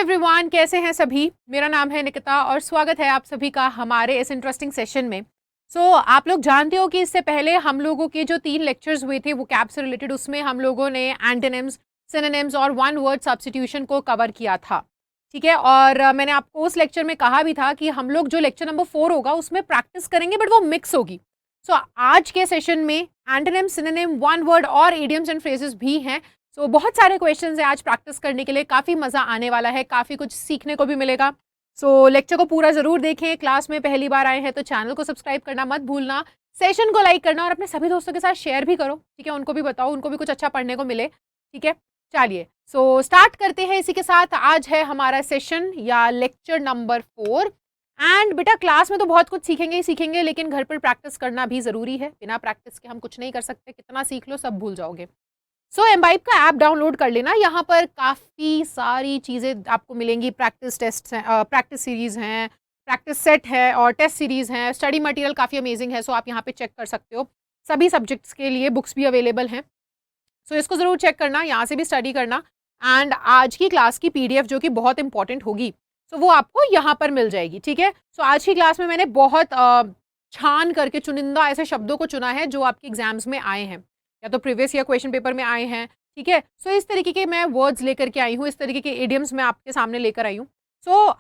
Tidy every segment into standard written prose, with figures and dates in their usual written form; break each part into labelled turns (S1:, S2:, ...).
S1: Everyone, कैसे हैं सभी। मेरा नाम है निकिता और स्वागत है आप सभी का हमारे इस इंटरेस्टिंग सेशन में। आप लोग जानते हो कि इससे पहले हम लोगों के जो 3 लेक्चर्स हुए थे वो कैप से रिलेटेड, उसमें हम लोगों ने एंटोनिम्स, सिनोनिम्स और वन वर्ड सब्स्टिट्यूशन को कवर किया था। ठीक है, और मैंने आपको उस लेक्चर में कहा भी था कि हम लोग जो लेक्चर नंबर 4 होगा उसमें प्रैक्टिस करेंगे, बट वो मिक्स होगी। आज के सेशन में एंटोनिम, सिनोनिम, वन वर्ड और इडियम्स एंड फ्रेजेस भी हैं। बहुत सारे क्वेश्चंस हैं आज प्रैक्टिस करने के लिए, काफ़ी मज़ा आने वाला है, काफ़ी कुछ सीखने को भी मिलेगा। लेक्चर को पूरा ज़रूर देखें। क्लास में पहली बार आए हैं तो चैनल को सब्सक्राइब करना मत भूलना, सेशन को लाइक करना और अपने सभी दोस्तों के साथ शेयर भी करो। ठीक है, उनको भी बताओ, उनको भी कुछ अच्छा पढ़ने को मिले। ठीक है, चलिए स्टार्ट करते हैं इसी के साथ। आज है हमारा सेशन या लेक्चर नंबर 4। एंड बेटा, क्लास में तो बहुत कुछ सीखेंगे ही सीखेंगे, लेकिन घर पर प्रैक्टिस करना भी ज़रूरी है। बिना प्रैक्टिस के हम कुछ नहीं कर सकते, कितना सीख लो सब भूल जाओगे। एम्बाइब का ऐप डाउनलोड कर लेना। यहाँ पर काफ़ी सारी चीज़ें आपको मिलेंगी। प्रैक्टिस टेस्ट हैं, प्रैक्टिस सीरीज़ हैं, प्रैक्टिस सेट है और टेस्ट सीरीज़ हैं। स्टडी मटेरियल काफ़ी अमेजिंग है, आप यहाँ पे चेक कर सकते हो। सभी सब्जेक्ट्स के लिए बुक्स भी अवेलेबल हैं। इसको ज़रूर चेक करना, यहाँ से भी स्टडी करना। एंड आज की क्लास की PDF जो कि बहुत इंपॉर्टेंट होगी, वो आपको यहाँ पर मिल जाएगी। ठीक है, आज की क्लास में मैंने बहुत छान करके चुनिंदा ऐसे शब्दों को चुना है जो आपके एग्जाम्स में आए हैं या तो प्रीवियस ईयर क्वेश्चन पेपर में आए हैं। ठीक है, इस तरीके के मैं वर्ड्स लेकर के आई हूँ, इस तरीके के इडियम्स मैं आपके सामने लेकर आई हूँ।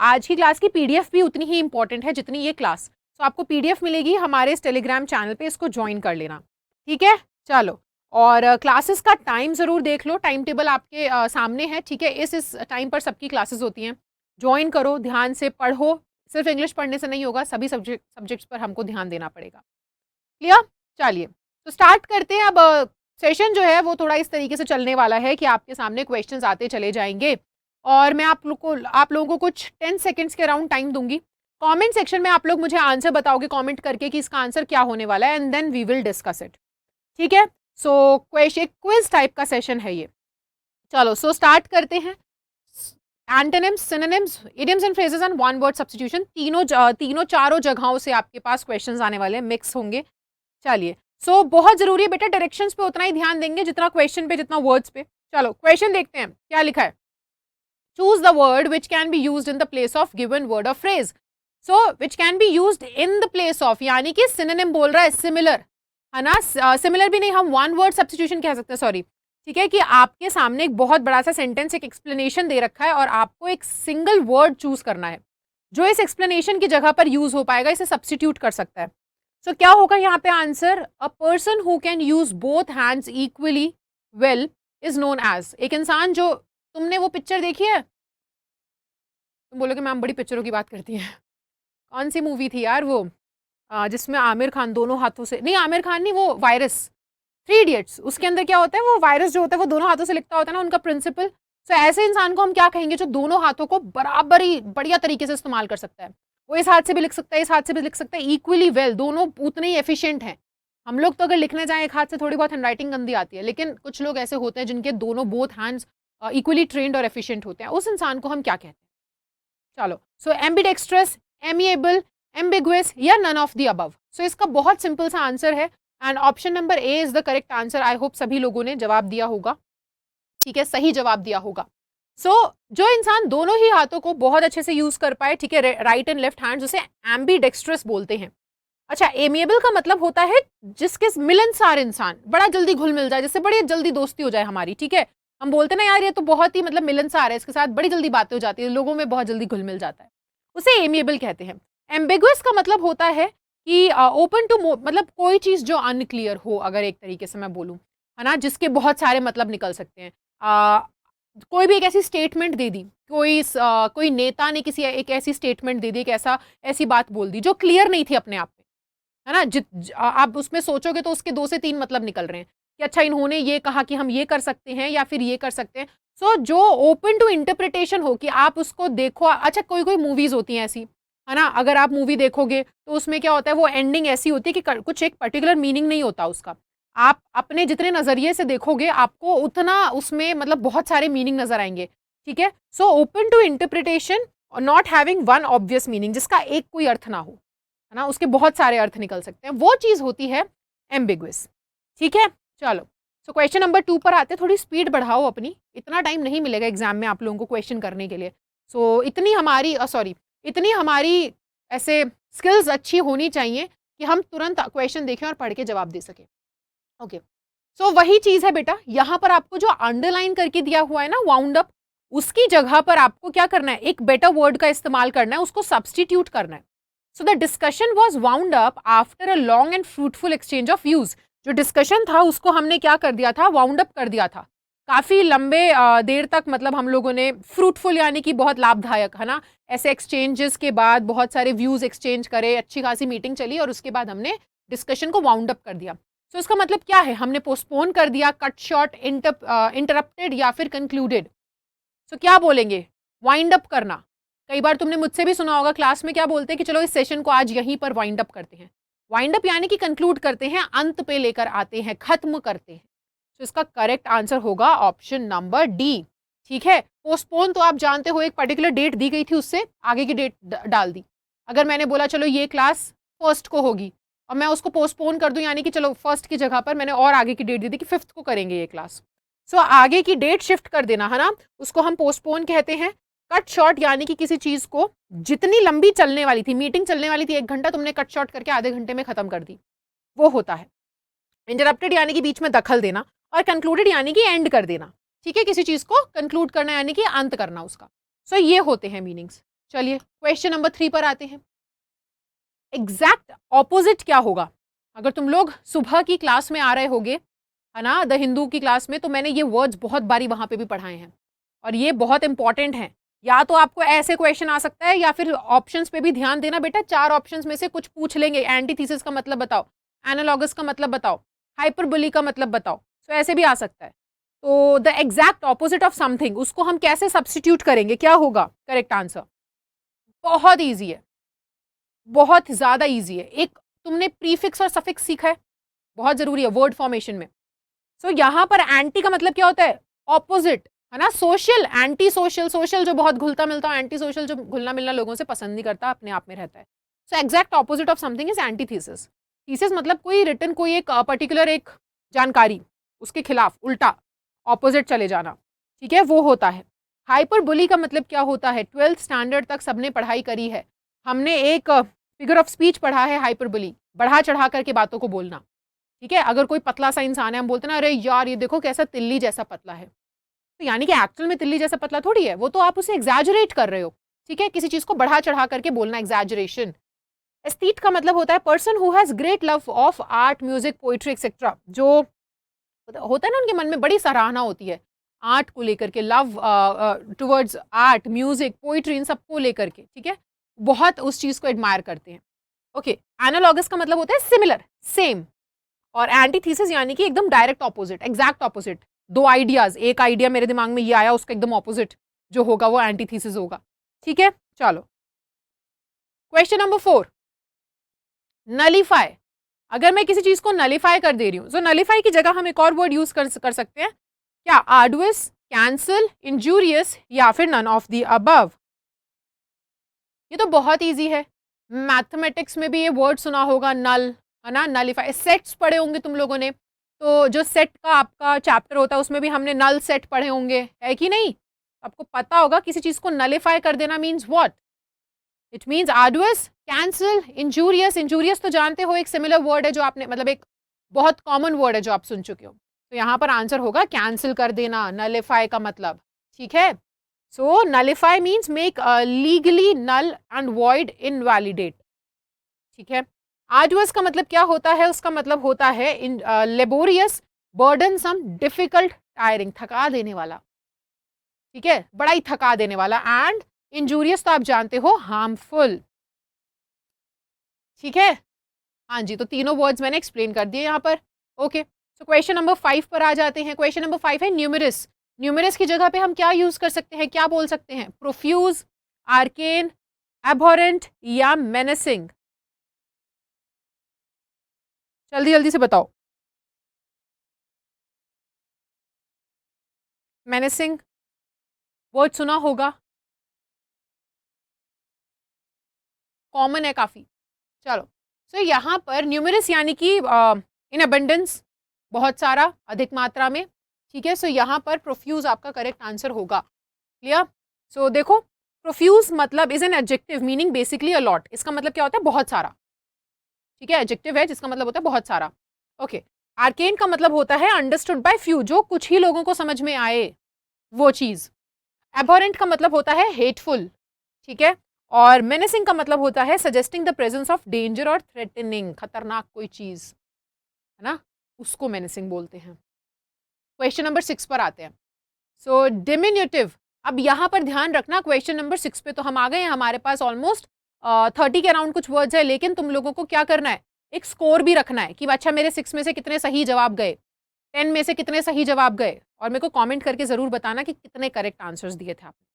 S1: आज की क्लास की PDF भी उतनी ही इंपॉर्टेंट है जितनी ये क्लास। आपको PDF मिलेगी हमारे इस टेलीग्राम चैनल पे, इसको ज्वाइन कर लेना। ठीक है, चलो। और क्लासेस का टाइम ज़रूर देख लो, टाइम टेबल आपके सामने है। ठीक है, इस टाइम पर सबकी क्लासेस होती हैं। ज्वाइन करो, ध्यान से पढ़ो। सिर्फ इंग्लिश पढ़ने से नहीं होगा, सभी सब्जेक्ट्स पर हमको ध्यान देना पड़ेगा। क्लियर? चलिए स्टार्ट करते हैं। अब सेशन जो है वो थोड़ा इस तरीके से चलने वाला है कि आपके सामने क्वेश्चंस आते चले जाएंगे और मैं आप लोगों को कुछ 10 सेकंड्स के अराउंड टाइम दूंगी। कमेंट सेक्शन में आप लोग मुझे आंसर बताओगे कमेंट करके कि इसका आंसर क्या होने वाला है, and then we will discuss it. ठीक है, क्वेश्चन क्विज टाइप का सेशन है ये। चलो स्टार्ट करते हैं। Antonyms, synonyms, idioms and phrases and one word substitution, तीनों चारों जगहों से आपके पास क्वेश्चंस आने वाले हैं, मिक्स होंगे। चलिए, बहुत जरूरी है बेटा, डायरेक्शंस पे उतना ही ध्यान देंगे जितना क्वेश्चन पे, जितना वर्ड्स पे। चलो क्वेश्चन देखते हैं क्या लिखा है। Choose the word which can be used in the place of given word of phrase. Which can be used in the place of, यानी कि सिनोनिम बोल रहा है सिमिलर, है ना। सिमिलर भी नहीं, हम वन वर्ड सब्स्टिट्यूशन कह सकते हैं, सॉरी। ठीक है, कि आपके सामने एक बहुत बड़ा सा सेंटेंस, एक एक्सप्लेनेशन दे रखा है और आपको एक सिंगल वर्ड चूज करना है जो इस एक्सप्लेनेशन की जगह पर यूज हो पाएगा, इसे सब्स्टिट्यूट कर सकता है। क्या होगा यहाँ पे answer? A person who can use both hands equally well is known as. एक इंसान जो, तुमने वो पिक्चर देखी है? तुम बोलोगे मैम बड़ी पिक्चरों की बात करती है। कौन सी मूवी थी यार वो, जिसमें आमिर खान दोनों हाथों से, नहीं आमिर खान नहीं, वो वायरस, 3 इडियट्स। उसके अंदर क्या होता है, वो वायरस जो होता है वो दोनों हाथों से लिखता होता है ना, उनका प्रिंसिपल। ऐसे इंसान को हम क्या कहेंगे जो दोनों हाथों को बराबर ही बढ़िया तरीके से इस्तेमाल कर सकता है। वो इस हाथ से भी लिख सकता है, इस हाथ से भी लिख सकता है, इक्वली वेल, दोनों उतने ही एफिशिएंट हैं। हम लोग तो अगर लिखने जाएं एक हाथ से थोड़ी बहुत हैंडराइटिंग गंदी आती है, लेकिन कुछ लोग ऐसे होते हैं जिनके दोनों बोथ हैंड्स इक्वली ट्रेन्ड और एफिशिएंट होते हैं। उस इंसान को हम क्या कहते हैं? चलो एम्बिडेक्स्ट्रस, एमिएबल, एम्बिगुअस या नन ऑफ द अबव। इसका बहुत सिंपल सा आंसर है and option number A is the correct answer. I hope सभी लोगों ने जवाब दिया होगा। ठीक है, सही जवाब दिया होगा। जो इंसान दोनों ही हाथों को बहुत अच्छे से यूज कर पाए, ठीक है, राइट एंड लेफ्ट हैंड, उसे एम्बीडेक्स्ट्रस बोलते हैं। अच्छा, एमिएबल का मतलब होता है जिसके मिलनसार इंसान, बड़ा जल्दी घुल मिल जाए, जिससे बड़ी जल्दी दोस्ती हो जाए हमारी। ठीक है, हम बोलते ना यार ये तो बहुत ही मतलब मिलनसार है, इसके साथ बड़ी जल्दी बातें हो जाती है, लोगों में बहुत जल्दी घुल मिल जाता है, उसे एमिएबल कहते हैं। एम्बिगुअस का मतलब होता है कि ओपन टू, मतलब कोई चीज जो अनक्लियर हो, अगर एक तरीके से मैं बोलूं, है ना, जिसके बहुत सारे मतलब निकल सकते हैं। कोई भी एक ऐसी स्टेटमेंट दे दी, कोई नेता ने किसी एक ऐसी स्टेटमेंट दे दी, एक ऐसी बात बोल दी जो क्लियर नहीं थी अपने आप में, है ना। आप उसमें सोचोगे तो उसके 2 से 3 मतलब निकल रहे हैं कि अच्छा इन्होंने ये कहा कि हम ये कर सकते हैं या फिर ये कर सकते हैं। जो ओपन टू इंटरप्रिटेशन हो, कि आप उसको देखो। अच्छा, कोई मूवीज होती हैं ऐसी, है ना, अगर आप मूवी देखोगे तो उसमें क्या होता है, वो एंडिंग ऐसी होती है कि कुछ एक पर्टिकुलर मीनिंग नहीं होता उसका। आप अपने जितने नजरिए से देखोगे आपको उतना उसमें मतलब बहुत सारे मीनिंग नजर आएंगे। ठीक है, ओपन टू इंटरप्रिटेशन और not having one obvious meaning, जिसका एक कोई अर्थ ना हो, है ना, उसके बहुत सारे अर्थ निकल सकते हैं, वो चीज होती है एम्बिगुअस। ठीक है, चलो क्वेश्चन नंबर 2 पर आते हैं। थोड़ी स्पीड बढ़ाओ अपनी, इतना टाइम नहीं मिलेगा एग्जाम में आप लोगों को क्वेश्चन करने के लिए। सो इतनी हमारी ऐसे स्किल्स अच्छी होनी चाहिए कि हम तुरंत क्वेश्चन देखें और पढ़ के जवाब दे सकें। ओके, सो वही चीज़ है बेटा, यहाँ पर आपको जो अंडरलाइन करके दिया हुआ है ना वाउंड अप, उसकी जगह पर आपको क्या करना है, एक बेटर वर्ड का इस्तेमाल करना है, उसको सब्स्टिट्यूट करना है। So the discussion was wound up after a long and fruitful exchange of views. जो डिस्कशन था उसको हमने क्या कर दिया था, वाउंड अप कर दिया था। काफ़ी लंबे देर तक, मतलब हम लोगों ने फ्रूटफुल यानी कि बहुत लाभदायक, है ना, ऐसे एक्सचेंजेस के बाद बहुत सारे व्यूज एक्सचेंज करे, अच्छी खासी मीटिंग चली और उसके बाद हमने डिस्कशन को वाउंड अप कर दिया। सो इसका मतलब क्या है, हमने पोस्टपोन कर दिया, कट शॉर्ट, इंटरप्टेड या फिर कंक्लूडेड। सो क्या बोलेंगे, वाइंड अप करना। कई बार तुमने मुझसे भी सुना होगा क्लास में क्या बोलते हैं कि चलो इस सेशन को आज यहीं पर वाइंड अप करते हैं। वाइंड अप यानी कि कंक्लूड करते हैं, अंत पे लेकर आते हैं, खत्म करते हैं। तो इसका करेक्ट आंसर होगा ऑप्शन नंबर डी। ठीक है, पोस्टपोन तो आप जानते हो, एक पर्टिकुलर डेट दी गई थी, उससे आगे की डेट डाल दी। अगर मैंने बोला चलो ये क्लास फर्स्ट को होगी और मैं उसको पोस्टपोन कर दूं, यानी कि चलो फर्स्ट की जगह पर मैंने और आगे की डेट दी थी कि फिफ्थ को करेंगे ये क्लास। सो आगे की डेट शिफ्ट कर देना, है ना, उसको हम पोस्टपोन कहते हैं। कट शॉर्ट यानी कि किसी चीज को जितनी लंबी चलने वाली थी, मीटिंग चलने वाली थी 1 घंटा, तुमने कट शॉर्ट करके आधे घंटे में खत्म कर दी, वो होता है। इंटरप्टेड यानी कि बीच में दखल देना, और कंक्लूडेड यानी कि एंड कर देना। ठीक है, किसी चीज को कंक्लूड करना यानी कि अंत करना उसका। सो ये होते हैं मीनिंग्स। चलिए क्वेश्चन नंबर 3 पर आते हैं। एग्जैक्ट ऑपोजिट क्या होगा? अगर तुम लोग सुबह की क्लास में आ रहे होगे, है ना, द हिंदू की क्लास में, तो मैंने ये वर्ड्स बहुत बारी वहां पे भी पढ़ाए हैं और ये बहुत इंपॉर्टेंट हैं। या तो आपको ऐसे क्वेश्चन आ सकता है या फिर ऑप्शंस पे भी ध्यान देना बेटा। 4 ऑप्शंस में से कुछ पूछ लेंगे। एंटीथीसिस का मतलब बताओ, एनालॉगस का मतलब बताओ, हाइपरबोली का मतलब बताओ। तो ऐसे भी आ सकता है। तो the exact opposite of something, उसको हम कैसे सब्स्टिट्यूट करेंगे, क्या होगा करेक्ट आंसर? बहुत ईजी है, बहुत ज्यादा ईजी है। एक तुमने प्रीफिक्स और सफिक्स सीखा है, बहुत जरूरी है वर्ड फॉर्मेशन में। सो यहाँ पर एंटी का मतलब क्या होता है, ऑपोजिट, है ना। सोशल, एंटी सोशल, सोशल जो बहुत घुलता मिलता है, एंटी सोशल जो घुलना मिलना लोगों से पसंद नहीं करता, अपने आप में रहता है। So exact opposite of something is antithesis. Thesis मतलब कोई रिटन, कोई एक पर्टिकुलर एक जानकारी, उसके खिलाफ उल्टा ऑपोजिट चले जाना। ठीक है, वो होता है। हाइपरबोली का मतलब क्या होता है, 12th स्टैंडर्ड तक सबने पढ़ाई करी है। हमने एक फिगर ऑफ स्पीच पढ़ा है, हाइपरबोली, बढ़ा चढ़ा करके बातों को बोलना। ठीक है, अगर कोई पतला सा इंसान है, हम बोलते हैं ना, अरे यार ये देखो कैसा तिल्ली जैसा पतला है, तो यानी कि एक्चुअल में तिल्ली जैसा पतला थोड़ी है वो, तो आप उसे एग्जैजरेट कर रहे हो। ठीक है, किसी चीज को बढ़ा चढ़ा करके बोलना, एग्जैजरेशन। एस्थेट का मतलब होता है person who has great love of art, music, poetry etcetera. जो होता है ना, उनके मन में बड़ी सराहना होती है आर्ट को लेकर के, love towards art, music, poetry, इन सबको लेकर के। ठीक है, बहुत उस चीज को एडमायर करते हैं। ओके, एनालॉगस का मतलब होता है सिमिलर, सेम। और एंटीथीसिस यानी कि एकदम direct opposite, exact opposite. 2 ideas, एक आइडिया मेरे दिमाग में ये आया, उसका एकदम ऑपोजिट जो होगा वो एंटीथीसिस होगा। ठीक है, चलो क्वेश्चन नंबर 4, नलीफाई। अगर मैं किसी चीज को नलीफाई कर दे रही हूं, तो नलीफाई की जगह हम एक और वर्ड यूज कर सकते हैं क्या, आर्डुअस, कैंसल, इंजूरियस या फिर नन ऑफ द अबव। ये तो बहुत इजी है, मैथमेटिक्स में भी ये वर्ड सुना होगा, नल, है ना, नलीफाई। सेट्स पढ़े होंगे तुम लोगों ने, तो जो सेट का आपका चैप्टर होता है उसमें भी हमने नल सेट पढ़े होंगे, है कि नहीं? आपको पता होगा किसी चीज को नलीफाई कर देना means what, it means arduous, cancel, injurious. Injurious तो जानते हो एक सिमिलर वर्ड है जो आपने, मतलब एक बहुत कॉमन वर्ड है जो आप सुन चुके हो। तो यहाँ पर आंसर होगा कैंसिल कर देना, नलीफाई का मतलब। ठीक है, so nullify means make legally null and void, invalidate. ठीक है, आर्डुअस का मतलब क्या होता है, उसका मतलब होता है लेबोरियस, बर्डनसम, डिफिकल्ट, टायरिंग, थका देने वाला। ठीक है, बड़ा ही थका देने वाला। एंड इंजूरियस तो आप जानते हो, हार्मफुल। ठीक है, हाँ जी, तो तीनों वर्ड्स मैंने एक्सप्लेन कर दिए यहाँ पर। ओके, सो क्वेश्चन नंबर 5 पर आ जाते हैं। क्वेश्चन नंबर 5 है न्यूमेरस। न्यूमेरस की जगह पे हम क्या यूज कर सकते हैं, क्या बोल सकते हैं, प्रोफ्यूज, आर्केन, एबहॉरेंट या मेनेसिंग। जल्दी जल्दी से बताओ। मेनेसिंग वर्ड सुना होगा, कॉमन है काफी। चलो, सो यहाँ पर न्यूमेरस यानी कि इन अबंडेंस, बहुत सारा, अधिक मात्रा में। ठीक है, सो यहाँ पर प्रोफ्यूज आपका करेक्ट आंसर होगा। क्लियर? सो देखो, प्रोफ्यूज मतलब is an adjective meaning basically a lot, इसका मतलब क्या होता है बहुत सारा, ठीक है, एडजेक्टिव है जिसका मतलब होता है बहुत सारा। ओके, आर्केन का मतलब होता है अंडरस्टूड बाय फ्यू, जो कुछ ही लोगों को समझ में आए वो चीज। एबोरेंट का मतलब होता है हेटफुल, ठीक है, और मेनेसिंग का मतलब होता है suggesting the presence of danger और थ्रेटनिंग, खतरनाक कोई चीज है ना, उसको मेनेसिंग बोलते हैं। क्वेश्चन नंबर 6 पर आते हैं। सो डिमिन्यूटिव, अब यहां पर ध्यान रखना क्वेश्चन नंबर 6 पे तो हम आ गए हैं, हमारे पास ऑलमोस्ट 30 के अराउंड कुछ वर्ड्स है, लेकिन तुम लोगों को क्या करना है, एक स्कोर भी रखना है कि अच्छा मेरे 6 में से कितने सही जवाब गए, 10 में से कितने सही जवाब गए, और मेरे को कमेंट करके जरूर बताना कि कितने करेक्ट आंसर्स दिए थे आपने।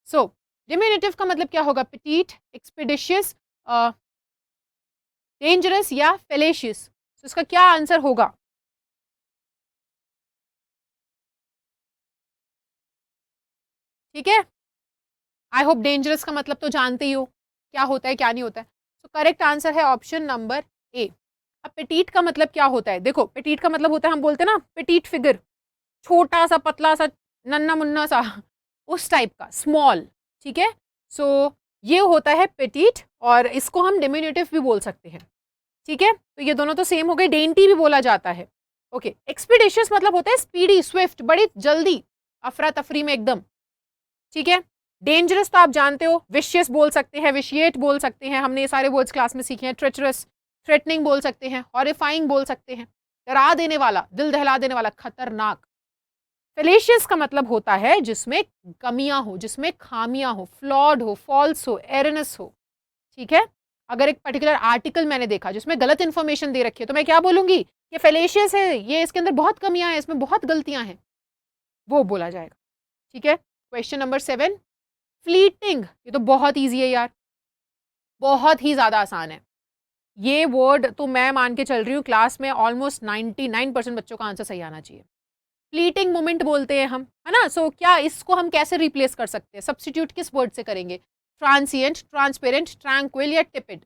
S1: सो डिमिन्यूटिव का मतलब क्या होगा, पिटीट, एक्सपीडिशियस, डेंजरस या फेलेशियस। तो इसका क्या आंसर होगा? ठीक है, आई होप डेंजरस का मतलब तो जानते ही हो क्या होता है क्या नहीं होता है। तो करेक्ट आंसर है ऑप्शन नंबर ए। अब पेटीट का मतलब क्या होता है, देखो पेटीट का मतलब होता है, हम बोलते हैं ना पेटीट फिगर, छोटा सा पतला सा नन्ना मुन्ना सा, उस टाइप का, स्मॉल, ठीक है। सो ये होता है पेटीट, और इसको हम डिमिन्यूटिव भी बोल सकते हैं, ठीक है। तो ये दोनों तो सेम हो गए, डेंटी भी बोला जाता है। ओके, एक्सपीडिशियस मतलब होता है स्पीडी, स्विफ्ट, बड़ी जल्दी, अफरा तफरी में एकदम, ठीक है। डेंजरस तो आप जानते हो, विशियस बोल सकते हैं, विशिएट बोल सकते हैं, हमने ये सारे वर्ड्स क्लास में सीखे हैं। ट्रेचरस, थ्रेटनिंग बोल सकते हैं, हॉरिफाइंग बोल सकते हैं, डरा देने वाला, दिल दहला देने वाला, खतरनाक। फेलेशियस का मतलब होता है जिसमें कमियां हो, जिसमें खामियां हो, फ्लॉड हो, फॉल्स हो, एरनस हो, ठीक है। अगर एक पर्टिकुलर आर्टिकल मैंने देखा जिसमें गलत इंफॉर्मेशन दे रखी है, तो मैं क्या बोलूंगी कि फेलेशियस है, ये इसके अंदर बहुत कमियां हैं, इसमें बहुत गलतियां हैं, वो बोला जाएगा, ठीक है। क्वेश्चन नंबर 7, फ्लीटिंग, ये तो बहुत ईजी है यार, बहुत ही ज्यादा आसान है। ये वर्ड तो मैं मान के चल रही हूँ क्लास में ऑलमोस्ट 99% बच्चों का आंसर सही आना चाहिए। फ्लीटिंग मोमेंट बोलते हैं हम, है ना। सो क्या इसको हम कैसे रिप्लेस कर सकते हैं, सब्स्टिट्यूट किस वर्ड से करेंगे? ट्रांसिएंट, ट्रांसपेरेंट, ट्रैंक्विल या टिपिड।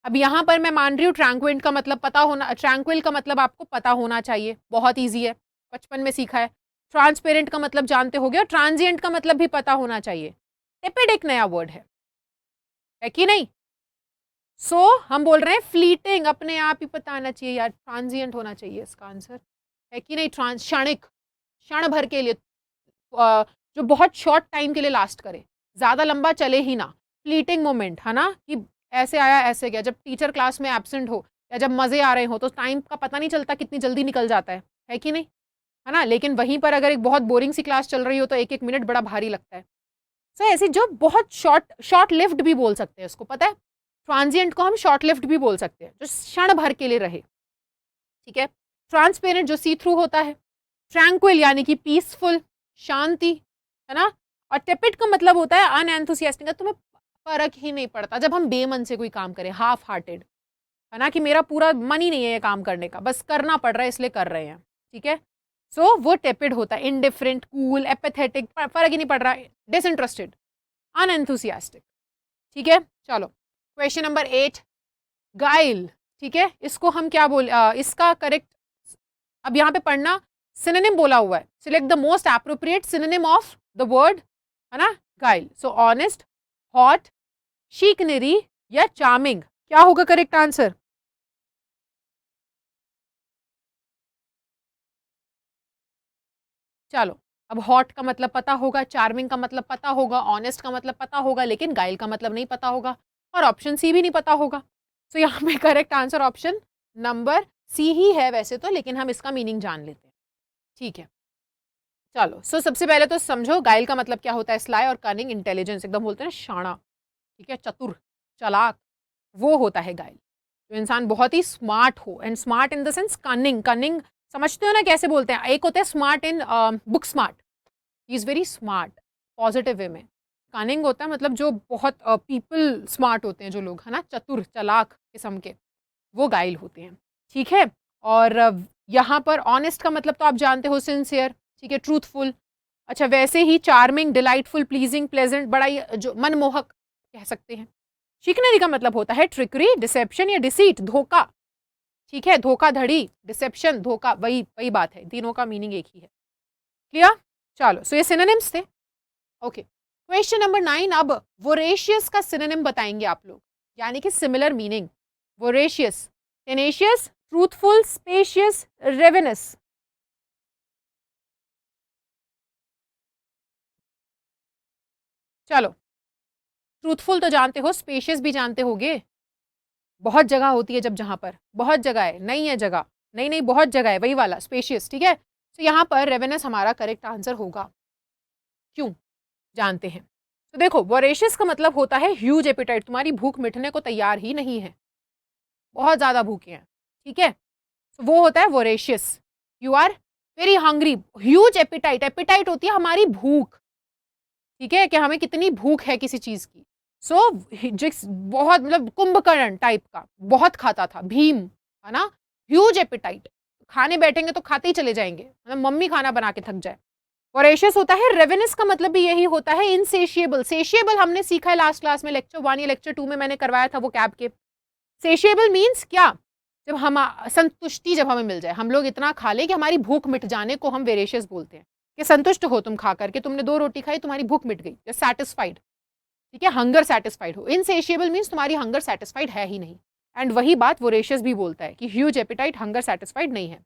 S1: अब यहाँ पर मैं मान रही हूँ ट्रैंक्विल का मतलब पता होना, ट्रैंक्विल का मतलब आपको पता होना चाहिए, बहुत ईजी है, बचपन में सीखा है। ट्रांसपेरेंट का मतलब जानते हो गए, और ट्रांजिएंट का मतलब भी पता होना चाहिए। टिपिड एक नया वर्ड है कि नहीं? हम बोल रहे हैं फ्लीटिंग, अपने आप ही पता आना चाहिए यार, ट्रांजिएंट होना चाहिए इसका आंसर, है कि नहीं? क्षणिक, क्षण भर के लिए, जो बहुत शॉर्ट टाइम के लिए लास्ट करे, ज्यादा लंबा चले ही ना। फ्लीटिंग मोमेंट, है ना, कि ऐसे आया ऐसे गया। जब टीचर क्लास में एब्सेंट हो या जब मजे आ रहे हो तो टाइम का पता नहीं चलता, कितनी जल्दी निकल जाता है कि नहीं, है ना। लेकिन वहीं पर अगर एक बहुत बोरिंग सी क्लास चल रही हो तो एक एक मिनट बड़ा भारी लगता है। ऐसी जो बहुत शॉर्ट शॉर्ट लिव्ड भी बोल सकते हैं उसको, पता है, ट्रांजिएंट को हम शॉर्ट लिव्ड भी बोल सकते हैं, जो क्षण भर के लिए रहे, ठीक है। ट्रांसपेरेंट जो सी थ्रू होता है। ट्रैंक्विल यानी कि पीसफुल, शांति, है ना। और टेपिड का मतलब होता है अनएंथुसियास्टिक, तुम्हें फर्क ही नहीं पड़ता जब हम बेमन से कोई काम करें, हाफ हार्टेड, है ना, कि मेरा पूरा मन ही नहीं है ये काम करने का, बस करना पड़ रहा है इसलिए कर रहे हैं, ठीक है। वो टेपिड होता है, इनडिफरेंट, कूल, एपेथेटिक, फर्क ही नहीं पड़ रहा, डिसइंटरेस्टेड, अनएंथुसियास्टिक, ठीक है। चलो क्वेश्चन नंबर 8, गाइल, ठीक है। इसको हम क्या इसका करेक्ट, अब यहाँ पे पढ़ना, सिनोनिम बोला हुआ है, select the most appropriate synonym of the word, है ना, गाइल। ऑनेस्ट, हॉट, शीकनरी या चार्मिंग, क्या होगा करेक्ट आंसर? चलो, अब हॉट का मतलब पता होगा, चार्मिंग का मतलब पता होगा, ऑनेस्ट का मतलब पता होगा, लेकिन गाइल का मतलब नहीं पता होगा, और ऑप्शन सी भी नहीं पता होगा। यहाँ पे correct answer option number C ही है वैसे तो, लेकिन हम इसका मीनिंग जान लेते हैं, ठीक है। चलो, सबसे पहले तो समझो गाइल का मतलब क्या होता है, स्लाई और कनिंग, इंटेलिजेंस, एकदम बोलते हैं ना शाना, ठीक है, चतुर, चालाक, वो होता है गाइल। जो इंसान बहुत ही स्मार्ट हो, and smart in the sense cunning, cunning समझते हो ना कैसे बोलते हैं, एक होता है smart in book smart, he is very smart positive way में। कनिंग होता है मतलब जो बहुत पीपल स्मार्ट होते हैं, जो लोग, है ना, चतुर चालाक किस्म के, वो गाइल होते हैं, ठीक है। और यहाँ पर ऑनेस्ट का मतलब तो आप जानते हो, सिंसियर, ठीक है, ट्रूथफुल। अच्छा, वैसे ही चार्मिंग, डिलाइटफुल, प्लीजिंग, प्लेजेंट, बड़ा ही जो मनमोहक कह सकते हैं। शिकनरी का मतलब होता है ट्रिकरी, डिसेप्शन या डिसीट, धोखा, ठीक है, धोखाधड़ी, डिसेप्शन, धोखा, वही वही बात है, तीनों का मीनिंग एक ही है। क्लियर? चलो, ये सिनोनिम्स थे। ओके, क्वेश्चन नंबर 9, अब वोरेशियस का सिनोनिम बताएंगे आप लोग, यानी कि similar meaning. Voracious, tenacious, truthful, specious, ravenous. चलो, ट्रूथफुल तो जानते हो, स्पेशियस भी जानते होगे। बहुत जगह होती है जब, जहां पर बहुत जगह है, नहीं है जगह, नहीं नहीं बहुत जगह है, वही वाला स्पेशियस, ठीक है। तो यहाँ पर रेवेनस हमारा करेक्ट आंसर होगा। क्यों, जानते हैं। तो देखो, वोरेशियस का मतलब होता है ह्यूज एपिटाइट, तुम्हारी भूख मिटने को तैयार ही नहीं है, बहुत ज्यादा भूखे हैं, ठीक है। तो वो होता है voracious, you are very hungry. Huge appetite, appetite होती है हमारी भूख, ठीक है, कि हमें कितनी भूख है किसी चीज की। सो जिस बहुत मतलब कुंभकर्ण टाइप का, बहुत खाता था भीम, है ना। ह्यूज एपिटाइट, खाने बैठेंगे तो खाते ही चले जाएंगे, मतलब मम्मी खाना बना के थक जाए। वोरेशियस होता है। रेवेनस का मतलब भी यही होता है, इनसेशिएबल। सेशिएबल हमने सीखा है लास्ट क्लास में, लेक्चर 1 या लेक्चर 2 में मैंने करवाया था वो कैब के। सेशिएबल मीन्स क्या, जब हम संतुष्टि जब हमें मिल जाए, हम लोग इतना खा लें कि हमारी भूख मिट जाने को हम वेरेशियस बोलते हैं, कि संतुष्ट हो तुम खा करके, तुमने 2 रोटी खाई, तुम्हारी भूख मिट गई, सैटिस्फाइड, ठीक है, हंगर सैटिस्फाइड हो। इनसेशिएबल मीन्स तुम्हारी हंगर सैटिस्फाइड है ही नहीं। एंड वही बात वोरेशियस भी बोलता है कि ह्यूज एपिटाइट, हंगर सैटिस्फाइड नहीं है।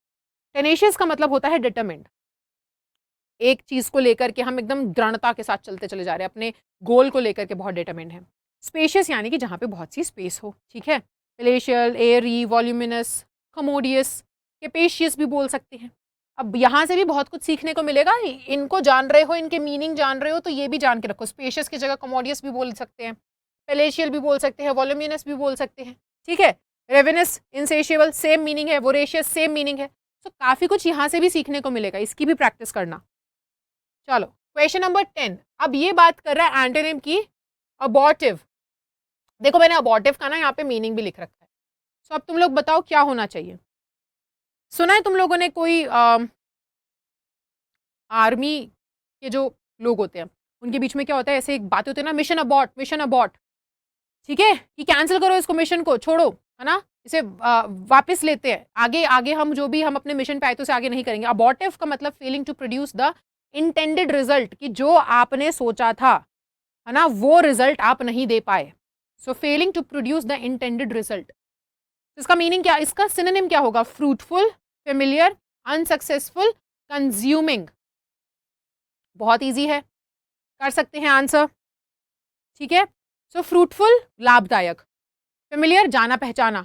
S1: टेनेशियस का मतलब होता है डिटरमिन्ड, एक चीज को लेकर के हम एकदम दृढ़ता के साथ चलते चले जा रहे हैं, अपने गोल को लेकर के बहुत डिटरमिन्ड है। स्पेशियस यानी कि जहां पे बहुत सी स्पेस हो, ठीक है। पैलेशियल, एयरी, वॉल्यूमिनस, कमोडियस, कैपेशियस भी बोल सकते हैं। अब यहाँ से भी बहुत कुछ सीखने को मिलेगा, इनको जान रहे हो, इनके मीनिंग जान रहे हो, तो ये भी जान के रखो। स्पेशियस की जगह कमोडियस भी बोल सकते हैं, पैलेशियल भी बोल सकते हैं, वॉल्यूमिनस भी बोल सकते हैं, ठीक है। रेवेनस, इनसेशिएबल, सेम मीनिंग है। वोरेशियस, सेम मीनिंग है। तो काफी कुछ यहाँ से भी सीखने को मिलेगा, इसकी भी प्रैक्टिस करना। चलो, क्वेश्चन नंबर 10, अब ये बात कर रहा है एंटोनिम की, अबॉर्टिव। देखो, मैंने अबॉर्टिव का ना यहाँ पे मीनिंग भी लिख रखा है। तो अब तुम लोग बताओ क्या होना चाहिए। सुना है तुम लोगों ने कोई आर्मी के जो लोग होते हैं, उनके बीच में क्या होता है, ऐसे एक बात होती है ना, मिशन अबॉर्ट, मिशन अबॉर्ट, ठीक है, कि कैंसिल करो इसको, मिशन को छोड़ो, है ना, इसे वापस लेते हैं, आगे आगे हम जो भी हम अपने मिशन पे आए तो उसे आगे नहीं करेंगे। अबॉर्टिव का मतलब failing to produce the intended result, कि जो आपने सोचा था, है ना, वो रिजल्ट आप नहीं दे पाए। So failing to produce the intended result, इसका मीनिंग क्या, इसका सिनोनिम क्या होगा। Fruitful, familiar, unsuccessful, consuming. बहुत इजी है, कर सकते हैं आंसर, ठीक है। सो फ्रूटफुल, लाभदायक, फेमिलियर, जाना पहचाना,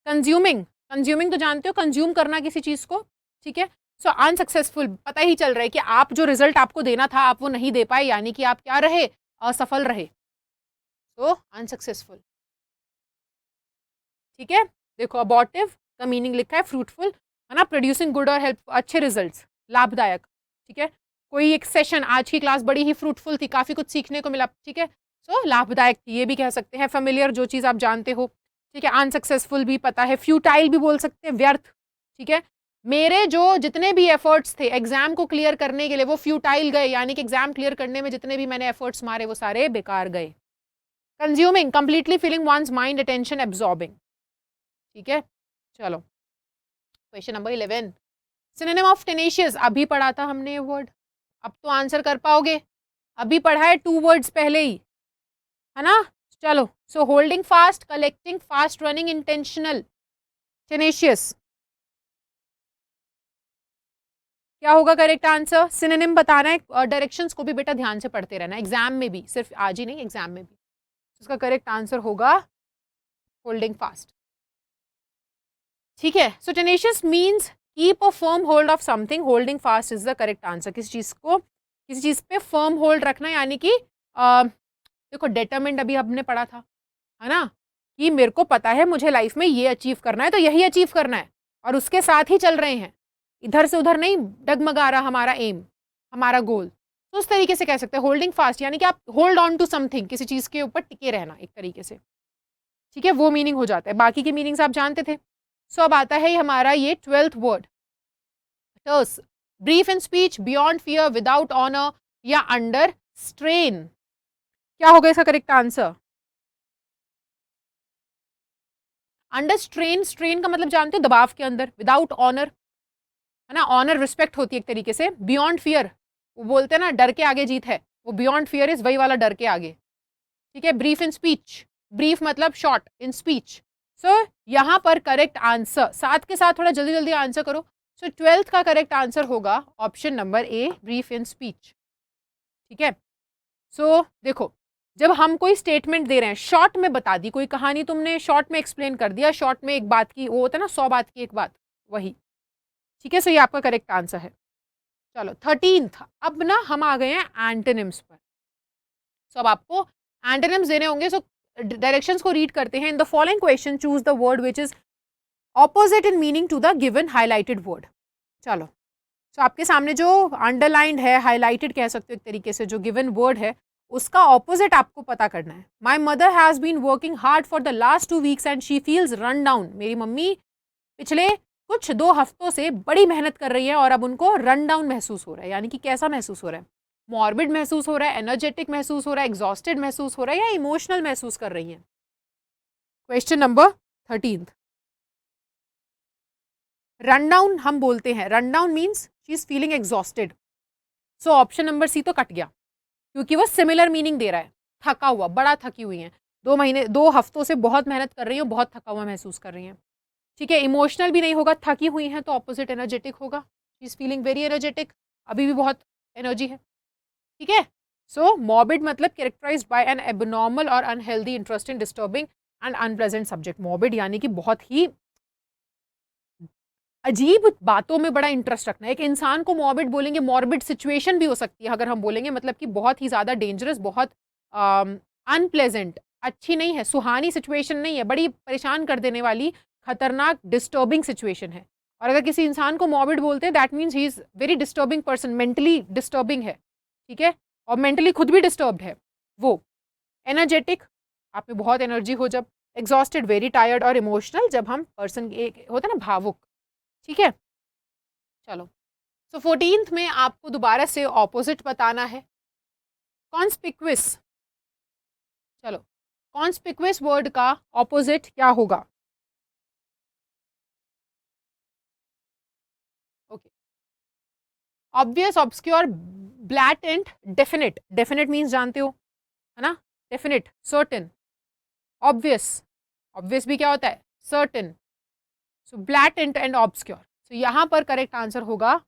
S1: कंज्यूमिंग, कंज्यूमिंग तो जानते हो, कंज्यूम करना किसी चीज को, ठीक है। सो अनसक्सेसफुल, पता ही चल रहा है कि आप जो रिजल्ट आपको देना था आप वो नहीं दे पाए, यानी कि आप क्या रहे, असफल रहे। तो अनसक्सेसफुल, ठीक है। देखो, अबॉर्टिव का मीनिंग लिखा है फ्रूटफुल, है ना, प्रोड्यूसिंग गुड और हेल्प, अच्छे रिजल्ट्स, लाभदायक, ठीक है। कोई एक सेशन, आज की क्लास बड़ी ही फ्रूटफुल थी, काफी कुछ सीखने को मिला, ठीक है। सो लाभदायक थी, ये भी कह सकते हैं। फेमिलियर, जो चीज आप जानते हो, ठीक है। अनसक्सेसफुल भी पता है, फ्यूटाइल भी बोल सकते हैं, व्यर्थ, ठीक है। मेरे जो जितने भी एफर्ट्स थे एग्जाम को क्लियर करने के लिए, वो फ्यूटाइल गए, यानी कि एग्जाम क्लियर करने में जितने भी मैंने एफर्ट्स मारे वो सारे बेकार गए। Consuming, completely filling one's mind, attention, absorbing, ठीक है। चलो, question number 11, synonym of tenacious, अभी पढ़ा था हमने ये वर्ड, अब तो आंसर कर पाओगे, अभी पढ़ा है 2 वर्ड्स पहले ही, है ना। चलो, so holding fast, collecting, fast running, intentional, tenacious, क्या होगा करेक्ट आंसर। सिनोनिम बताना है, और डायरेक्शंस को भी बेटा ध्यान से पढ़ते रहना, एग्जाम में भी, सिर्फ आज ही नहीं, एग्जाम में भी। इसका करेक्ट आंसर होगा होल्डिंग फास्ट, ठीक है। So tenacious means keep a firm hold of something, holding fast is the correct answer. किसी चीज को, किसी चीज पे फर्म होल्ड रखना, यानी कि देखो, डिटरमिन्ड अभी हमने पढ़ा था, है ना, कि मेरे को पता है मुझे लाइफ में ये अचीव करना है, तो यही अचीव करना है, और उसके साथ ही चल रहे हैं, इधर से उधर नहीं डगमगा रहा हमारा एम, हमारा गोल। तो उस तरीके से कह सकते हैं होल्डिंग फास्ट, यानी कि आप होल्ड ऑन टू समथिंग, किसी चीज के ऊपर टिके रहना एक तरीके से, ठीक है, वो मीनिंग हो जाता है। बाकी की मीनिंग्स आप जानते थे। सो अब आता है हमारा ये 12th word, terse, brief in speech, beyond fear, without honour, या अंडर स्ट्रेन। क्या होगा इसका correct answer. Under strain, strain का मतलब जानते हो, दबाव के अंदर। विदाउट ऑनर, है ना, ऑनर रिस्पेक्ट होती है एक तरीके से। बियॉन्ड फियर, वो बोलते हैं ना, डर के आगे जीत है, वो बियॉन्ड फियर इज वही वाला डर के आगे, ठीक है। ब्रीफ इन स्पीच, ब्रीफ मतलब शॉर्ट इन स्पीच। सो यहाँ पर करेक्ट आंसर, साथ के साथ थोड़ा जल्दी जल्दी आंसर करो। सो 12th का करेक्ट आंसर होगा option number A, brief in speech, ठीक है। सो देखो, जब हम कोई स्टेटमेंट दे रहे हैं, शॉर्ट में बता दी कोई कहानी, तुमने शॉर्ट में एक्सप्लेन कर दिया, शॉर्ट में एक बात की, वो होता है ना 100 बात की एक बात, वही, ठीक है। सो ये आपका करेक्ट आंसर है। चलो 13th, अब ना हम आ गए हैं एंटोनिम्स पर। सो अब आपको एंटोनिम्स देने होंगे। सो डायरेक्शंस को रीड करते हैं। In the following question choose the word which is opposite in meaning to the given highlighted word. चलो, सो आपके सामने जो अंडरलाइंड है, हाईलाइटेड कह सकते हो एक तरीके से, जो गिवन वर्ड है उसका ऑपोजिट आपको पता करना है। My mother has been working hard for the last 2 weeks and she feels run down. मेरी मम्मी पिछले कुछ 2 हफ्तों से बड़ी मेहनत कर रही है और अब उनको रन डाउन महसूस हो रहा है। यानी कि कैसा महसूस हो रहा है? मॉर्बिड महसूस हो रहा है, एनर्जेटिक महसूस हो रहा है, एग्जॉस्टेड महसूस हो रहा है, या इमोशनल महसूस कर रही हैं? Question number 13। रन डाउन हम बोलते हैं, run down means she is feeling exhausted. So option number C तो कट गया, क्योंकि वो सिमिलर मीनिंग दे रहा है। थका हुआ, बड़ा थकी हुई हैं, 2 हफ्तों से बहुत मेहनत कर रही हैं, बहुत थका हुआ महसूस कर रही हैं, ठीक है। इमोशनल भी नहीं होगा, थकी हुई हैं तो ऑपोजिट एनर्जेटिक होगा। She is feeling very energetic, अभी भी बहुत एनर्जी है, ठीक है। सो मॉर्बिड मतलब कैरेक्टराइज्ड बाय एन एबनॉर्मल और unhealthy interest in disturbing and unpleasant subject. Morbid यानी कि बहुत ही अजीब बातों में बड़ा इंटरेस्ट रखना है। एक इंसान को मॉर्बिड बोलेंगे, मॉर्बिड सिचुएशन भी हो सकती है अगर हम बोलेंगे, मतलब कि बहुत ही ज़्यादा डेंजरस, बहुत अनप्लेजेंट, अच्छी नहीं है, सुहानी सिचुएशन नहीं है, बड़ी परेशान कर देने वाली खतरनाक डिस्टर्बिंग सिचुएशन है। और अगर किसी इंसान को मॉर्बिड बोलते हैं, that means he is very disturbing person, mentally disturbing है, ठीक है, और मेंटली खुद भी डिस्टर्ब्ड है वो। एनर्जेटिक, आप में बहुत एनर्जी हो जब। Exhausted, very tired. और इमोशनल, जब हम पर्सन एक होता है ना भावुक, ठीक है। चलो, सो 14th में आपको दोबारा से ऑपोजिट बताना है। कॉन्स्पिक्विस, चलो, कॉन्स्पिक्विस वर्ड का ऑपोजिट क्या होगा? Okay, obvious, obscure, blatant, definite. Definite means जानते हो, है ना, डेफिनेट, सर्टेन। ऑब्वियस, ऑब्वियस भी क्या होता है? Certain. So blatant and obscure. So यहाँ पर करेक्ट आंसर होगा,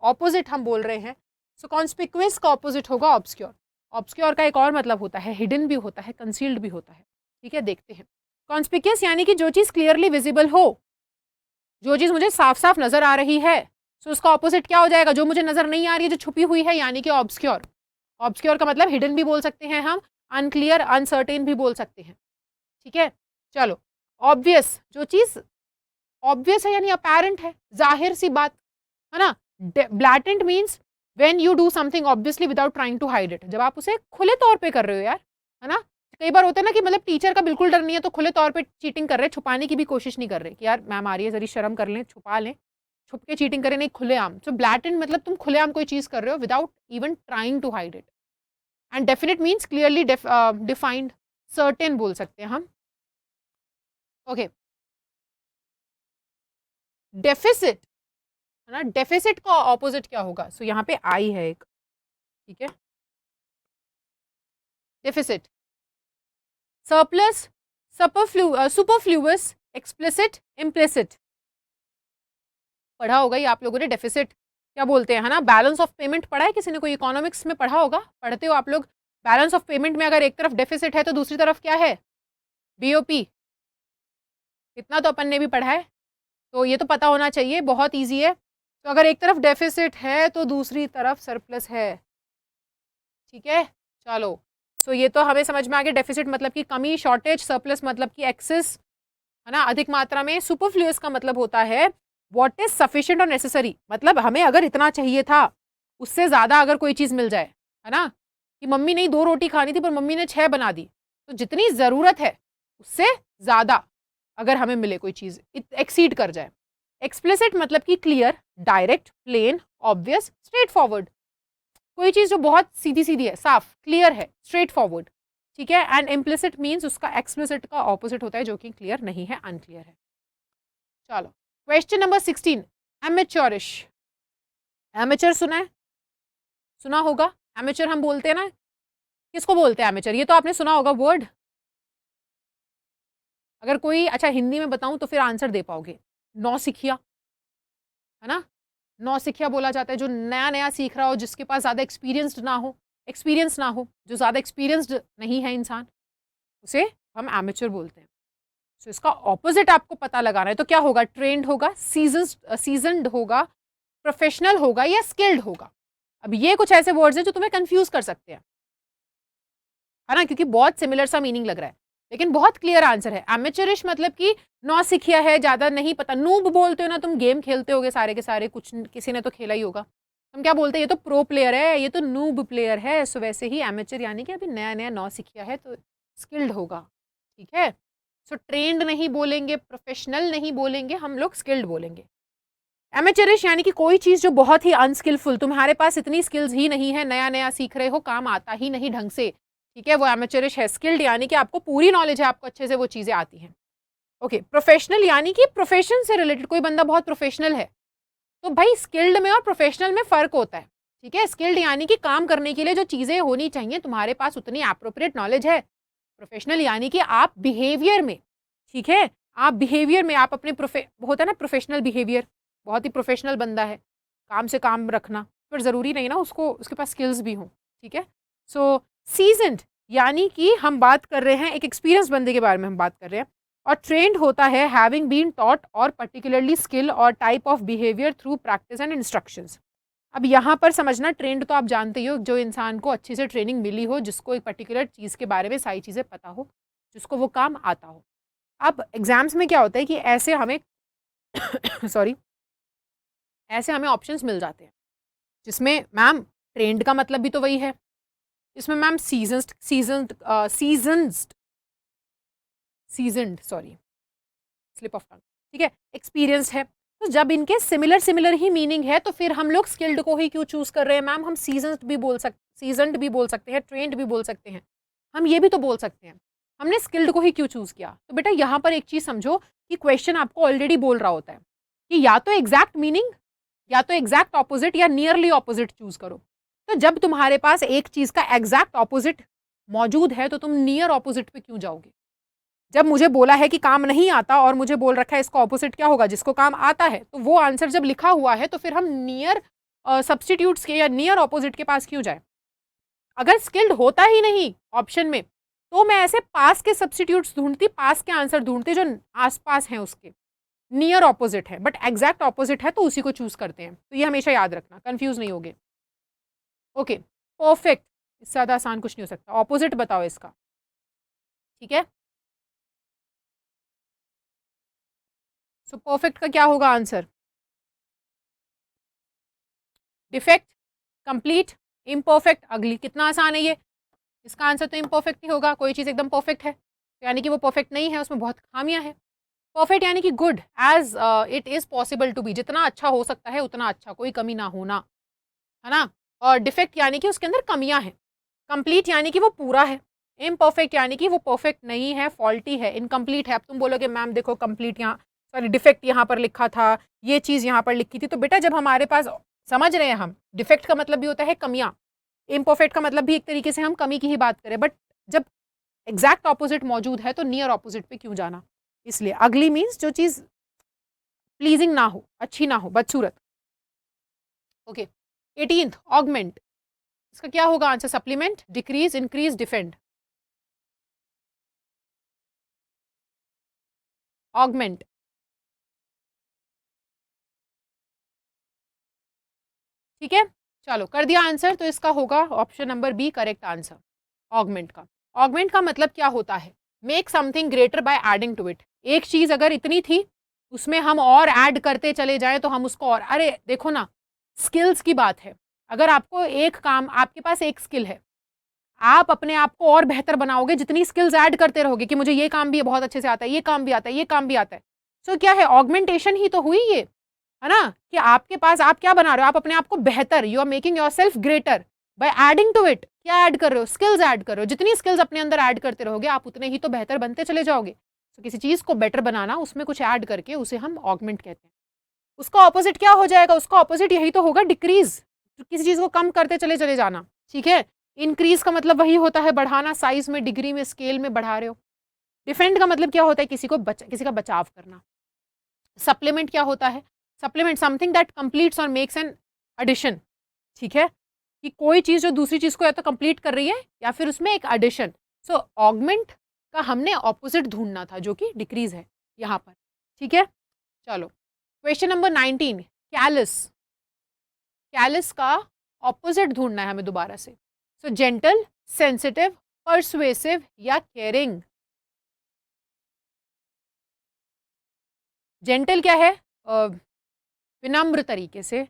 S1: ऑपोजिट हम बोल रहे हैं, सो कॉन्स्पिक्विस का ऑपोजिट होगा ऑब्सक्योर। ऑब्सक्योर का एक और मतलब होता है, हिडन भी होता है, कंसील्ड भी होता है, ठीक है। देखते हैं, कॉन्स्पिक्यस यानी कि जो चीज़ क्लियरली विजिबल हो, जो चीज़ मुझे साफ साफ नजर आ रही है। सो उसका ऑपोजिट क्या हो जाएगा? जो मुझे नजर नहीं आ रही है, जो छुपी हुई है, यानी कि ऑब्सक्योर। ऑब्सक्योर का मतलब हिडन भी बोल सकते हैं हम, अनक्लियर, अनसर्टेन भी बोल सकते हैं, ठीक है। चलो, ऑब्वियस, जो चीज़ ऑब्वियस है यानी अपैरेंट है, जाहिर सी बात, है ना। Blatant means when you do something obviously without trying to hide it, जब आप उसे खुले तौर पे कर रहे हो यार, है ना। कई बार होता है ना कि मतलब टीचर का बिल्कुल डर नहीं है तो खुले तौर पे चीटिंग कर रहे हैं, छुपाने की भी कोशिश नहीं कर रहे कि यार मैम आ रही है, जरी शर्म कर लें, छुपा लें, छुप के चीटिंग करें, नहीं, खुलेआम। सो ब्लैटेंट मतलब तुम खुलेआम कोई चीज़ कर रहे हो without even trying to hide it. And definite means clearly defined, certain बोल सकते हैं हम, ओके। डेफिसिट, है ना, डेफिसिट का ऑपोजिट क्या होगा? सो यहाँ पे आई है एक, ठीक है। Deficit, surplus, superfluous, explicit, implicit. पढ़ा होगा ही आप लोगों ने, डेफिसिट क्या बोलते हैं, है ना। बैलेंस ऑफ पेमेंट पढ़ा है किसी ने? कोई इकोनॉमिक्स में पढ़ा होगा, पढ़ते हो आप लोग। बैलेंस ऑफ पेमेंट में अगर एक तरफ डेफिसिट है तो दूसरी तरफ क्या है? बीओपी। इतना तो अपन ने भी पढ़ा है, तो ये तो पता होना चाहिए, बहुत ईजी है। तो अगर एक तरफ डेफिसिट है तो दूसरी तरफ सरप्लस है, ठीक है। चलो, सो ये तो हमें समझ में आ गया, डेफिसिट मतलब कि कमी, शॉर्टेज, सरप्लस मतलब कि एक्सेस, है ना, अधिक मात्रा में। सुपरफ्लूअस का मतलब होता है व्हाट इज सफिशिएंट और नेसेसरी, मतलब हमें अगर इतना चाहिए था, उससे ज़्यादा अगर कोई चीज़ मिल जाए, है ना, कि मम्मी ने 2 रोटी खानी थी पर मम्मी ने 6 बना दी, तो जितनी ज़रूरत है उससे ज़्यादा अगर हमें मिले कोई चीज़, एक्सीड कर जाए। एक्सप्लिसिट मतलब कि clear, direct, plain, obvious, straightforward, कोई चीज़ जो बहुत सीधी सीधी है, साफ, क्लियर है, स्ट्रेट फॉरवर्ड, ठीक है। एंड इम्प्लिसिट मीन्स उसका एक्सप्लिसिट का ऑपोजिट होता है, जो कि क्लियर नहीं है, अनक्लियर है। चलो, क्वेश्चन नंबर 16, एमेच्योरिश। एमेच्योर सुना है, सुना होगा। एमेच्योर हम बोलते हैं ना किसको बोलते हैं एमेचर? ये तो आपने सुना होगा वर्ड। अगर कोई अच्छा हिंदी में बताऊं तो फिर आंसर दे पाओगे। नौसिखिया, है ना? नौसिखिया बोला जाता है जो नया नया सीख रहा हो, जिसके पास ज़्यादा एक्सपीरियंस ना हो, जो ज़्यादा एक्सपीरियंस्ड नहीं है इंसान, उसे हम एमेचर बोलते हैं। सो इसका ऑपोजिट आपको पता लगाना है, तो क्या होगा? ट्रेंड होगा, सीजन्ड होगा, प्रोफेशनल होगा या स्किल्ड होगा। अब ये कुछ ऐसे वर्ड्स हैं जो तुम्हें कंफ्यूज कर सकते हैं, है ना, क्योंकि बहुत सिमिलर सा मीनिंग लग रहा है, लेकिन बहुत क्लियर आंसर है। एमेचरिश मतलब कि नौसिखिया है, ज्यादा नहीं पता। नूब बोलते हो ना, तुम गेम खेलते होगे सारे के सारे, कुछ किसी ने तो खेला ही होगा। हम क्या बोलते हैं? ये तो प्रो प्लेयर है, ये तो नूब प्लेयर है। सो वैसे ही एमेचर यानी कि अभी नया नया नौसिखिया है, तो स्किल्ड होगा। ठीक है, सो ट्रेंड नहीं बोलेंगे, प्रोफेशनल नहीं बोलेंगे, हम लोग स्किल्ड बोलेंगे। एमेचरिश यानी कि कोई चीज जो बहुत ही अनस्किलफुल, तुम्हारे पास इतनी स्किल्स ही नहीं है, नया नया सीख रहे हो, काम आता ही नहीं ढंग से, ठीक है, वो एमेचरिश है। स्किल्ड यानी कि आपको पूरी नॉलेज है, आपको अच्छे से वो चीजें आती हैं। ओके, प्रोफेशनल यानी कि प्रोफेशन से रिलेटेड, कोई बंदा बहुत प्रोफेशनल है, तो भाई स्किल्ड में और प्रोफेशनल में फर्क होता है। ठीक है, स्किल्ड यानी कि काम करने के लिए जो चीजें होनी चाहिए तुम्हारे पास उतनी एप्रोप्रिएट नॉलेज है। प्रोफेशनल यानी कि आप बिहेवियर में, ठीक है, आप बिहेवियर में, आप अपने होता है ना प्रोफेशनल बिहेवियर, बहुत ही प्रोफेशनल बंदा है, काम से काम रखना, पर ज़रूरी नहीं ना उसको उसके पास स्किल्स भी हों। ठीक है, सो सीजन्ड यानी कि हम बात कर रहे हैं एक एक्सपीरियंस बंदे के बारे में हम बात कर रहे हैं। और ट्रेंड होता है हैविंग बीन टॉट और पर्टिकुलरली स्किल और type of behaviour through practice and instructions. अब यहाँ पर समझना, ट्रेंड तो आप जानते ही हो, जो इंसान को अच्छी से ट्रेनिंग मिली हो, जिसको एक पर्टिकुलर चीज़ के बारे में सारी चीज़ें पता हो, जिसको वो काम आता हो। अब एग्जाम्स में क्या होता है कि ऐसे हमें सॉरी ऐसे हमें ऑप्शंस मिल जाते हैं, जिसमें मैम ट्रेंड का मतलब भी तो वही है, इसमें ma'am seasoned sorry slip of tongue, ठीक है, एक्सपीरियंस है। तो जब इनके सिमिलर सिमिलर ही मीनिंग है, तो फिर हम लोग स्किल्ड को ही क्यों चूज कर रहे हैं? मैम हम सीजन्ड भी बोल सकते हैं, ट्रेंड भी बोल सकते हैं, हम ये भी तो बोल सकते हैं, हमने स्किल्ड को ही क्यों चूज किया? तो बेटा यहाँ पर एक चीज समझो कि क्वेश्चन आपको ऑलरेडी बोल रहा होता है कि या तो एग्जैक्ट मीनिंग, या तो एग्जैक्ट ऑपोजिट, या नियरली ऑपोजिट चूज करो। तो जब तुम्हारे पास एक चीज का एग्जैक्ट ऑपोजिट मौजूद है, तो तुम नियर ऑपोजिट पे क्यों जाओगे? जब मुझे बोला है कि काम नहीं आता और मुझे बोल रखा है इसका ऑपोजिट क्या होगा, जिसको काम आता है, तो वो आंसर जब लिखा हुआ है, तो फिर हम नियर सब्सटीट्यूट्स के या नियर ऑपोजिट के पास क्यों जाए? अगर स्किल्ड होता ही नहीं ऑप्शन में, तो मैं ऐसे पास के सब्सटीट्यूट्स ढूंढती, पास के आंसर ढूंढती जो आसपास हैं, उसके नियर ऑपोजिट है, बट एग्जैक्ट ऑपोजिट है तो उसी को चूज करते हैं। तो ये हमेशा याद रखना, कंफ्यूज नहीं होगे। ओके, परफेक्ट, इससे ज्यादा आसान कुछ नहीं हो सकता। ऑपोजिट बताओ इसका, ठीक है। सो परफेक्ट का क्या होगा आंसर? डिफेक्ट, कंप्लीट, इम्परफेक्ट, अगली। कितना आसान है ये, इसका आंसर तो इम्परफेक्ट ही होगा। कोई चीज़ एकदम परफेक्ट है तो यानी कि वो परफेक्ट नहीं है, उसमें बहुत खामियां हैं। परफेक्ट यानी कि good as it is possible to be, जितना अच्छा हो सकता है उतना अच्छा, कोई कमी ना होना, है ना। और डिफेक्ट यानी कि उसके अंदर कमियां हैं। कंप्लीट यानी कि वो पूरा है। इम्परफेक्ट यानी कि वो परफेक्ट नहीं है, फॉल्टी है, इनकम्प्लीट है। अब तुम बोलोगे मैम देखो कंप्लीट यहाँ, सॉरी डिफेक्ट यहाँ पर लिखा था, ये चीज़ यहाँ पर लिखी थी, तो बेटा जब हमारे पास, समझ रहे हैं हम, डिफेक्ट का मतलब भी होता है कमियां, इम्परफेक्ट का मतलब भी एक तरीके से हम कमी की ही बात करें, बट जब एग्जैक्ट ऑपोजिट मौजूद है तो नियर ऑपोजिट पे क्यों जाना? इसलिए अगली मीन्स जो चीज़ प्लीजिंग ना हो, अच्छी ना हो, बदसूरत। ओके, 18th ऑगमेंट, इसका क्या होगा answer? Supplement, decrease, increase, defend. Augment, ठीक है, चलो कर दिया आंसर, तो इसका होगा option number B correct answer, augment का। ऑगमेंट का मतलब क्या होता है? Make something greater by adding to it. एक चीज अगर इतनी थी, उसमें हम और ऐड करते चले जाएं तो हम उसको और, अरे देखो ना, स्किल्स की बात है। अगर आपको एक काम, आपके पास एक स्किल है, आप अपने आप को और बेहतर बनाओगे जितनी स्किल्स ऐड करते रहोगे कि मुझे ये काम भी बहुत अच्छे से आता है, ये काम भी आता है, ये काम भी आता है। सो क्या है? ऑगमेंटेशन ही तो हुई ये, है ना, कि आपके पास आप क्या बना रहे हो? आप अपने आप को बेहतर, you are making yourself greater by adding to it. क्या ऐड कर रहे हो? स्किल्स ऐड कर रहे हो। जितनी स्किल्स अपने अंदर ऐड करते रहोगे, आप उतने ही तो बेहतर बनते चले जाओगे। तो किसी चीज को बेटर बनाना, उसमें कुछ ऐड करके, उसे हम ऑगमेंट कहते हैं। उसका ऑपोजिट क्या हो जाएगा? उसका ऑपोजिट यही तो होगा, डिक्रीज, किसी चीज को कम करते चले चले जाना, ठीक है। इंक्रीज का मतलब वही होता है बढ़ाना, साइज में, डिग्री में, स्केल में बढ़ा रहे हो। डिफेंड का मतलब क्या होता है, किसी का बचाव करना। सप्लीमेंट क्या होता है, सप्लीमेंट समथिंग दैट कंप्लीट्स और मेक्स एन एडिशन, ठीक है, कि कोई चीज जो दूसरी चीज को या तो कंप्लीट कर रही है या फिर उसमें एक एडिशन। सो ऑगमेंट का हमने ऑपोजिट ढूंढना था जो कि डिक्रीज है यहाँ पर, ठीक है। चलो क्वेश्चन नंबर 19, कैलस, कैलस का ऑपोजिट ढूंढना है हमें दोबारा से। सो जेंटल, सेंसिटिव, परसुएसिव या केयरिंग। जेंटल क्या है, विनम्र तरीके से।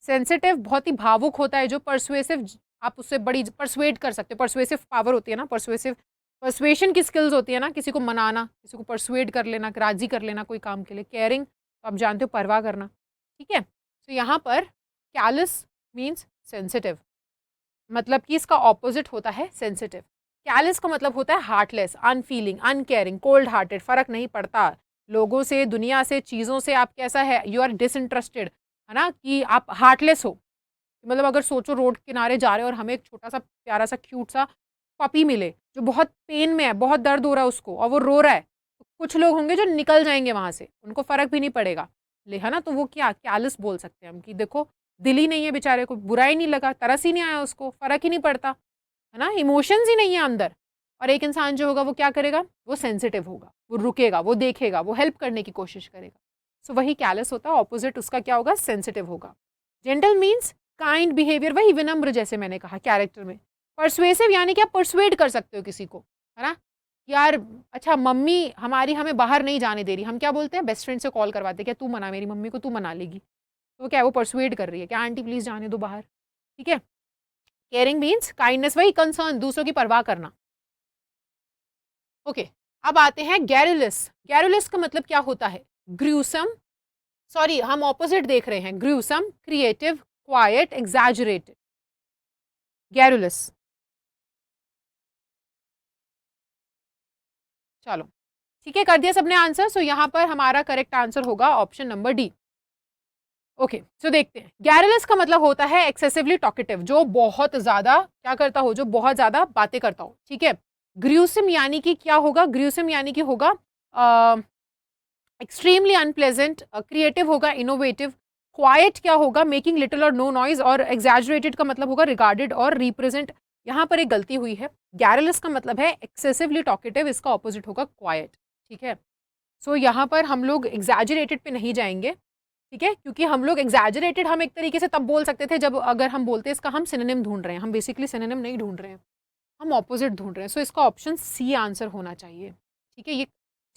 S1: सेंसिटिव बहुत ही भावुक होता है जो। परसुएसिव आप उससे बड़ी परसुएड कर सकते हो, परसुएसिव पावर होती है ना, परसुएसिव परसुएशन की स्किल्स होती है ना, किसी को मनाना, किसी को परसुएड कर लेना, राजी कर लेना कोई काम के लिए। केयरिंग तो आप जानते हो, परवाह करना, ठीक है। तो यहाँ पर कैलस मीन्स सेंसिटिव, मतलब कि इसका ऑपोजिट होता है सेंसिटिव। कैलस का मतलब होता है heartless, unfailing, uncaring, cold hearted, फर्क नहीं पड़ता लोगों से, दुनिया से, चीज़ों से। आप कैसा है, यू आर डिसइंटरेस्टेड, है ना, कि आप हार्टलेस हो। मतलब अगर सोचो रोड किनारे जा रहे हो और हमें एक छोटा सा प्यारा सा क्यूट सा पपी मिले जो बहुत पेन में है, बहुत दर्द हो रहा है उसको, और वो रो रहा है, तो कुछ लोग होंगे जो निकल जाएंगे वहां से, उनको फर्क भी नहीं पड़ेगा, ले, है ना। तो वो क्या, कैलस बोल सकते हैं हम, कि देखो दिल ही नहीं है बेचारे को, बुरा ही नहीं लगा, तरस ही नहीं आया उसको, फर्क ही नहीं पड़ता, है ना, इमोशंस ही नहीं है अंदर। और एक इंसान जो होगा वो क्या करेगा, वो सेंसिटिव होगा, वो रुकेगा, वो देखेगा, वो हेल्प करने की कोशिश करेगा। सो वही कैलस होता है, ऑपोजिट उसका क्या होगा, सेंसिटिव होगा। जेंटल मीन्स काइंड बिहेवियर, वही विनम्र जैसे मैंने कहा कैरेक्टर में। परसुएसिव यानी कि आप परसुएड कर सकते हो किसी को, है ना। यार अच्छा मम्मी हमारी हमें बाहर नहीं जाने दे रही, हम क्या बोलते हैं, बेस्ट फ्रेंड से कॉल करवाते हैं, क्या तू मना मेरी मम्मी को, तू मना लेगी, तो क्या है, वो परसुएड कर रही है, क्या आंटी प्लीज जाने दो बाहर, ठीक है। केयरिंग मीन्स काइंडनेस, वही कंसर्न, दूसरों की परवाह करना। ओके, अब आते हैं गैरुलस। गैरुलस का मतलब क्या होता है, ग्रूसम, सॉरी हम ऑपोजिट देख रहे हैं, gruesome, creative, quite, exaggerated. Garrulous, चलो ठीक है, कर दिया सबने आंसर। सो यहाँ पर हमारा करेक्ट आंसर होगा option number D. Okay so देखते हैं, गैरुलस का मतलब होता है एक्सेसिवली टॉकेटिव, जो बहुत ज्यादा क्या करता हो, जो बहुत ज्यादा बातें करता हो, ठीक है। ग्रूसम यानी कि क्या होगा, ग्रूसम यानी कि होगा एक्सट्रीमली अनप्लेजेंट, क्रिएटिव होगा, इनोवेटिव। क्वाइट क्या होगा, मेकिंग लिटिल और नो नॉइज, और एग्जैजरेटेड का मतलब होगा रिगार्डेड और रिप्रेजेंट। यहाँ पर एक गलती हुई है, गैरुलस का मतलब है एक्सेसिवली टॉकेटिव, इसका ऑपोजिट होगा क्वाइट, ठीक है। सो यहाँ पर हम लोग एग्जैजरेटेड पे नहीं जाएंगे, ठीक है, क्योंकि हम लोग एग्जैजरेटेड हम एक तरीके से तब बोल सकते थे जब अगर हम बोलते हैं इसका हम सिनोनिम ढूंढ रहे हैं, हम बेसिकली सिनोनिम नहीं ढूंढ रहे हैं, हम ऑपोजिट ढूंढ रहे हैं। सो इसका ऑप्शन सी आंसर होना चाहिए, ठीक है, ये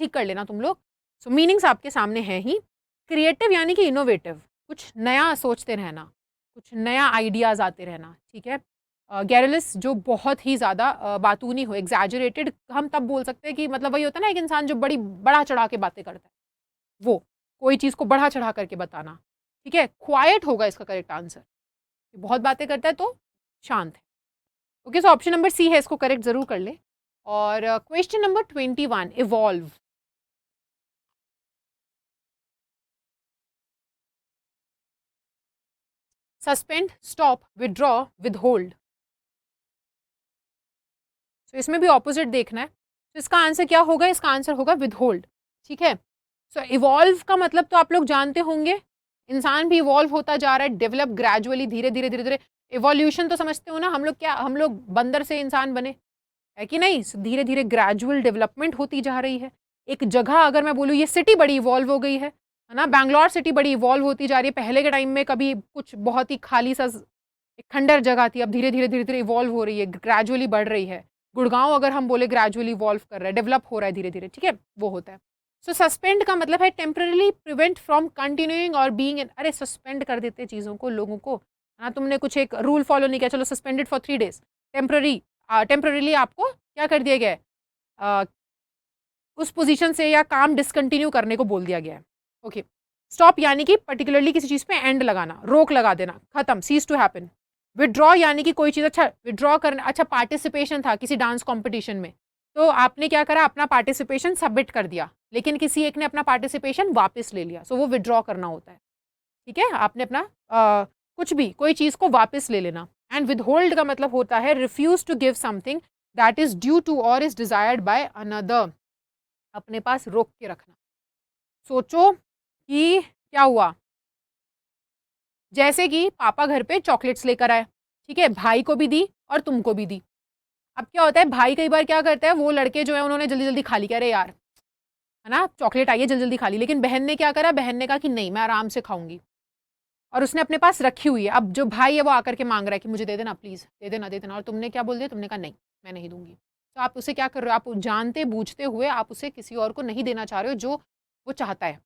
S1: ठीक कर लेना तुम लोग। सो मीनिंग्स आपके सामने हैं ही। क्रिएटिव यानी कि इनोवेटिव, कुछ नया सोचते रहना, कुछ नया आइडियाज़ आते रहना, ठीक है। गैरुलस जो बहुत ही ज़्यादा बातूनी हो, एग्जैजरेटेड हम तब बोल सकते हैं कि मतलब वही होता है ना, एक इंसान जो बड़ा चढ़ा के बातें करता है, वो कोई चीज़ को बढ़ा चढ़ा करके बताना, ठीक है। क्वाइट होगा इसका करेक्ट आंसर, बहुत बातें करता है तो शांत है। Okay so option number C है, इसको करेक्ट जरूर कर ले। और question number 21, evolve. Suspend, stop, withdraw, withhold. तो इसमें भी ऑपोजिट देखना है, तो इसका आंसर क्या होगा, इसका आंसर होगा विदहोल्ड, ठीक है। सो इवॉल्व का मतलब तो आप लोग जानते होंगे, इंसान भी इवॉल्व होता जा रहा है, डेवलप ग्रेजुअली, धीरे धीरे धीरे धीरे। इवोल्यूशन तो समझते हो ना, हम लोग क्या, हम लोग बंदर से इंसान बने, है कि नहीं, धीरे धीरे ग्रेजुअल डेवलपमेंट होती जा रही है। एक जगह अगर मैं बोलूँ ये सिटी बड़ी इवॉल्व हो गई है ना, बैंगलोर सिटी बड़ी इवॉल्व होती जा रही है। पहले के टाइम में कभी कुछ बहुत ही खाली सा एक खंडर जगह थी, अब धीरे धीरे धीरे धीरे इवॉल्व हो रही है, ग्रेजुअली बढ़ रही है। गुड़गांव अगर हम बोले ग्रेजुअली इवॉल्व कर रहा है, डेवलप हो रहा है धीरे धीरे, ठीक है, वो होता है। सो सस्पेंड का मतलब है टेम्परली प्रिवेंट फ्रॉम कंटिन्यूइंग और बीइंग, अरे सस्पेंड कर देते चीज़ों को, लोगों को, हाँ तुमने कुछ एक रूल फॉलो नहीं किया, चलो suspended for 3 days, temporary, temporarily आपको क्या कर दिया गया है, उस पोजीशन से या काम डिसकंटिन्यू करने को बोल दिया गया है। ओके, स्टॉप यानी कि पर्टिकुलरली किसी चीज़ पे एंड लगाना, रोक लगा देना, खत्म, सीज टू हैपन। विड्रॉ यानी कि कोई चीज़, अच्छा विड्रॉ करना, अच्छा पार्टिसिपेशन था किसी डांस कॉम्पिटिशन में, तो आपने क्या करा, अपना पार्टिसिपेशन सबमिट कर दिया, लेकिन किसी एक ने अपना पार्टिसिपेशन वापस ले लिया, सो वो विड्रॉ करना होता है, ठीक है। आपने अपना कुछ भी कोई चीज़ को वापस ले लेना, एंड विदहोल्ड का मतलब होता है refuse to give something that is due to or is desired by another, अपने पास रोक के रखना। सोचो कि क्या हुआ, जैसे कि पापा घर पे चॉकलेट्स लेकर आए, ठीक है, भाई को भी दी और तुमको भी दी। अब क्या होता है, भाई कई बार क्या करता है, वो लड़के जो है उन्होंने जल्दी जल्दी खा ली, कह रहे यार है ना चॉकलेट आई है जल्दी जल्दी खा ली, लेकिन बहन ने क्या करा, बहन ने कहा कि नहीं मैं आराम से खाऊंगी, और उसने अपने पास रखी हुई है। अब जो भाई है वो आकर के मांग रहा है कि मुझे दे देना प्लीज, दे देना दे देना, और तुमने क्या बोल दिया, तुमने कहा नहीं मैं नहीं दूंगी। तो आप उसे क्या कर रहे हो, आप जानते बूझते हुए आप उसे किसी और को नहीं देना चाह रहे हो जो वो चाहता है।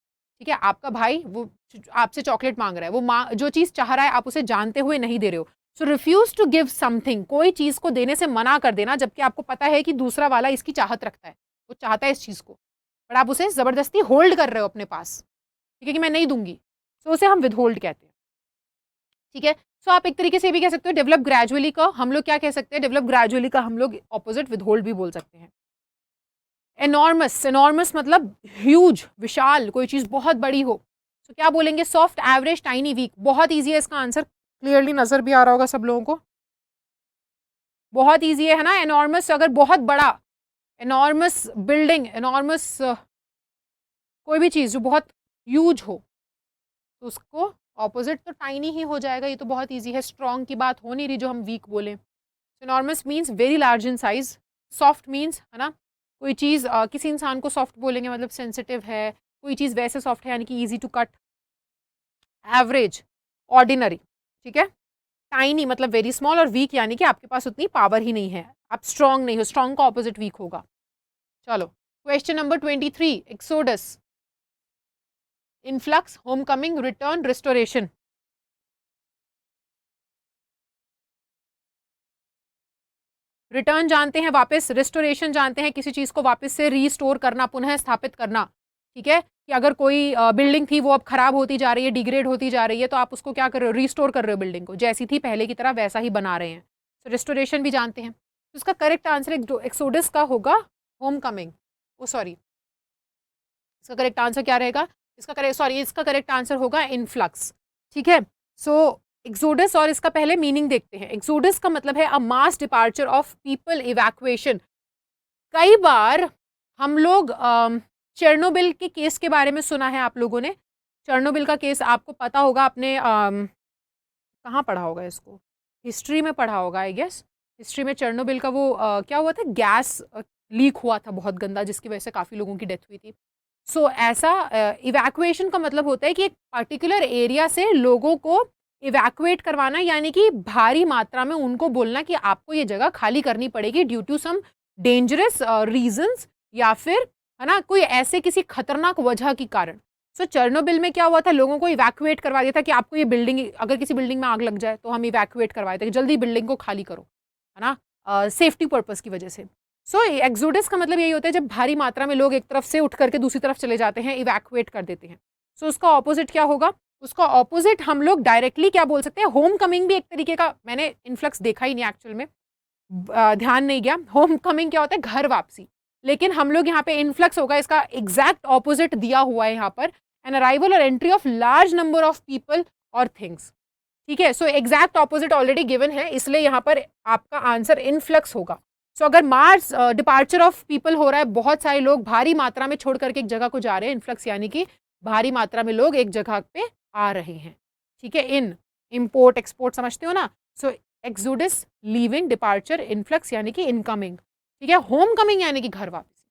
S1: ठीक है, आपका भाई वो आपसे चॉकलेट मांग रहा है, वो जो चीज़ चाह रहा है आप उसे जानते हुए नहीं दे रहे हो। सो रिफ्यूज टू गिव समथिंग, कोई चीज़ को देने से मना कर देना जबकि आपको पता है कि दूसरा वाला इसकी चाहत रखता है, वो चाहता है इस चीज़ को, पर आप उसे ज़बरदस्ती होल्ड कर रहे हो अपने पास, ठीक है, कि मैं नहीं दूंगी। सो उसे हम विदहोल्ड कहते हैं। ठीक है, सो आप एक तरीके से भी कह सकते हो डेवलप ग्रेजुअली का हम लोग क्या कह सकते हैं, डेवलप ग्रेजुअली का हम लोग ऑपोजिट विदहोल्ड भी बोल सकते हैं। एनॉर्मस, एनॉर्मस मतलब ह्यूज, विशाल, कोई चीज़ बहुत बड़ी हो। तो क्या बोलेंगे, सॉफ्ट, एवरेज, टाइनी, वीक। बहुत ईजी है इसका आंसर, क्लियरली नजर भी आ रहा होगा सब लोगों को, बहुत ईजी है ना। एनॉर्मस अगर बहुत बड़ा, एनॉर्मस बिल्डिंग, एनॉर्मस कोई भी चीज़ जो बहुत ह्यूज हो, तो उसको ऑपोजिट तो टाइनी ही हो जाएगा, ये तो बहुत ईजी है। स्ट्रॉन्ग की बात हो नहीं रही जो हम वीक बोले। Enormous means very large in size, soft means है ना कोई चीज़ किसी इंसान को सॉफ्ट बोलेंगे मतलब सेंसिटिव है, कोई चीज़ वैसे सॉफ्ट है यानी कि easy to cut. Average, ordinary, ठीक है। टाइनी मतलब वेरी स्मॉल, और वीक यानी कि आपके पास उतनी पावर ही नहीं है, आप स्ट्रॉन्ग नहीं हो, स्ट्रॉन्ग का ऑपोजिट वीक होगा। चलो question number 23, exodus, influx, Homecoming, return, restoration. Return जानते हैं वापस, रिस्टोरेशन जानते हैं किसी चीज़ को वापस से रीस्टोर करना, पुनः स्थापित करना। ठीक है, कि अगर कोई बिल्डिंग थी वो अब खराब होती जा रही है, डिग्रेड होती जा रही है, तो आप उसको क्या कर रहे हो, रीस्टोर कर रहे हो बिल्डिंग को, जैसी थी पहले की तरह वैसा ही बना रहे हैं। तो रिस्टोरेशन भी जानते हैं। तो इसका करेक्ट आंसर एक्सोडस का होगा होम कमिंग। ओ सॉरी, इसका करेक्ट आंसर क्या रहेगा, इसका करेक्ट आंसर होगा इनफ्लक्स। ठीक है, सो एक्सोडस, और इसका पहले मीनिंग देखते हैं। एक्सोडस का मतलब है a mass departure of people, evacuation. कई बार हम लोग चेरनोबिल के केस के बारे में सुना है आप लोगों ने। चेरनोबिल का केस आपको पता होगा, आपने कहाँ पढ़ा होगा इसको, हिस्ट्री में पढ़ा होगा आई गेस। हिस्ट्री में चेरनोबिल का वो क्या हुआ था, गैस लीक हुआ था बहुत गंदा, जिसकी वजह से काफ़ी लोगों की डेथ हुई थी। सो ऐसा इवैक्यूएशन का मतलब होता है कि एक पर्टिकुलर एरिया से लोगों को इवैक्यूएट करवाना, यानी कि भारी मात्रा में उनको बोलना कि आपको ये जगह खाली करनी पड़ेगी due to some dangerous reasons, या फिर है ना कोई ऐसे किसी खतरनाक वजह के कारण। सो चेरनोबिल में क्या हुआ था, लोगों को इवैक्यूएट करवा दिया था कि आपको ये बिल्डिंग, अगर किसी बिल्डिंग में आग लग जाए तो हम इवैक्यूएट करवाए थे कि जल्दी बिल्डिंग को खाली करो, है ना, सेफ्टी पर्पस की वजह से। सो एक्सोडस का मतलब यही होता है जब भारी मात्रा में लोग एक तरफ से उठ करके दूसरी तरफ चले जाते हैं, इवैक्यूएट कर देते हैं। सो उसका ऑपोजिट क्या होगा, उसका ऑपोजिट हम लोग डायरेक्टली क्या बोल सकते हैं, होम कमिंग भी एक तरीके का, मैंने इनफ्लक्स देखा ही नहीं एक्चुअल में, ध्यान नहीं गया। होम कमिंग क्या होता है, घर वापसी, लेकिन हम लोग यहाँ पे इनफ्लक्स होगा, इसका एग्जैक्ट ऑपोजिट दिया हुआ है यहाँ पर, एन अराइवल और entry of large number of people और थिंग्स। ठीक है, so exact opposite already given है, इसलिए यहाँ पर आपका आंसर इनफ्लक्स होगा। सो अगर मार्स डिपार्चर ऑफ पीपल हो रहा है, बहुत सारे लोग भारी मात्रा में छोड़ करके एक जगह को जा रहे हैं, इनफ्लक्स यानी कि भारी मात्रा में लोग एक जगह पे आ रहे हैं। ठीक है, इन इम्पोर्ट एक्सपोर्ट समझते हो ना। सो एक्सोडस, लीविंग, डिपार्चर, इनफ्लक्स यानी कि इनकमिंग। ठीक है, होम कमिंग यानी कि घर वापसी।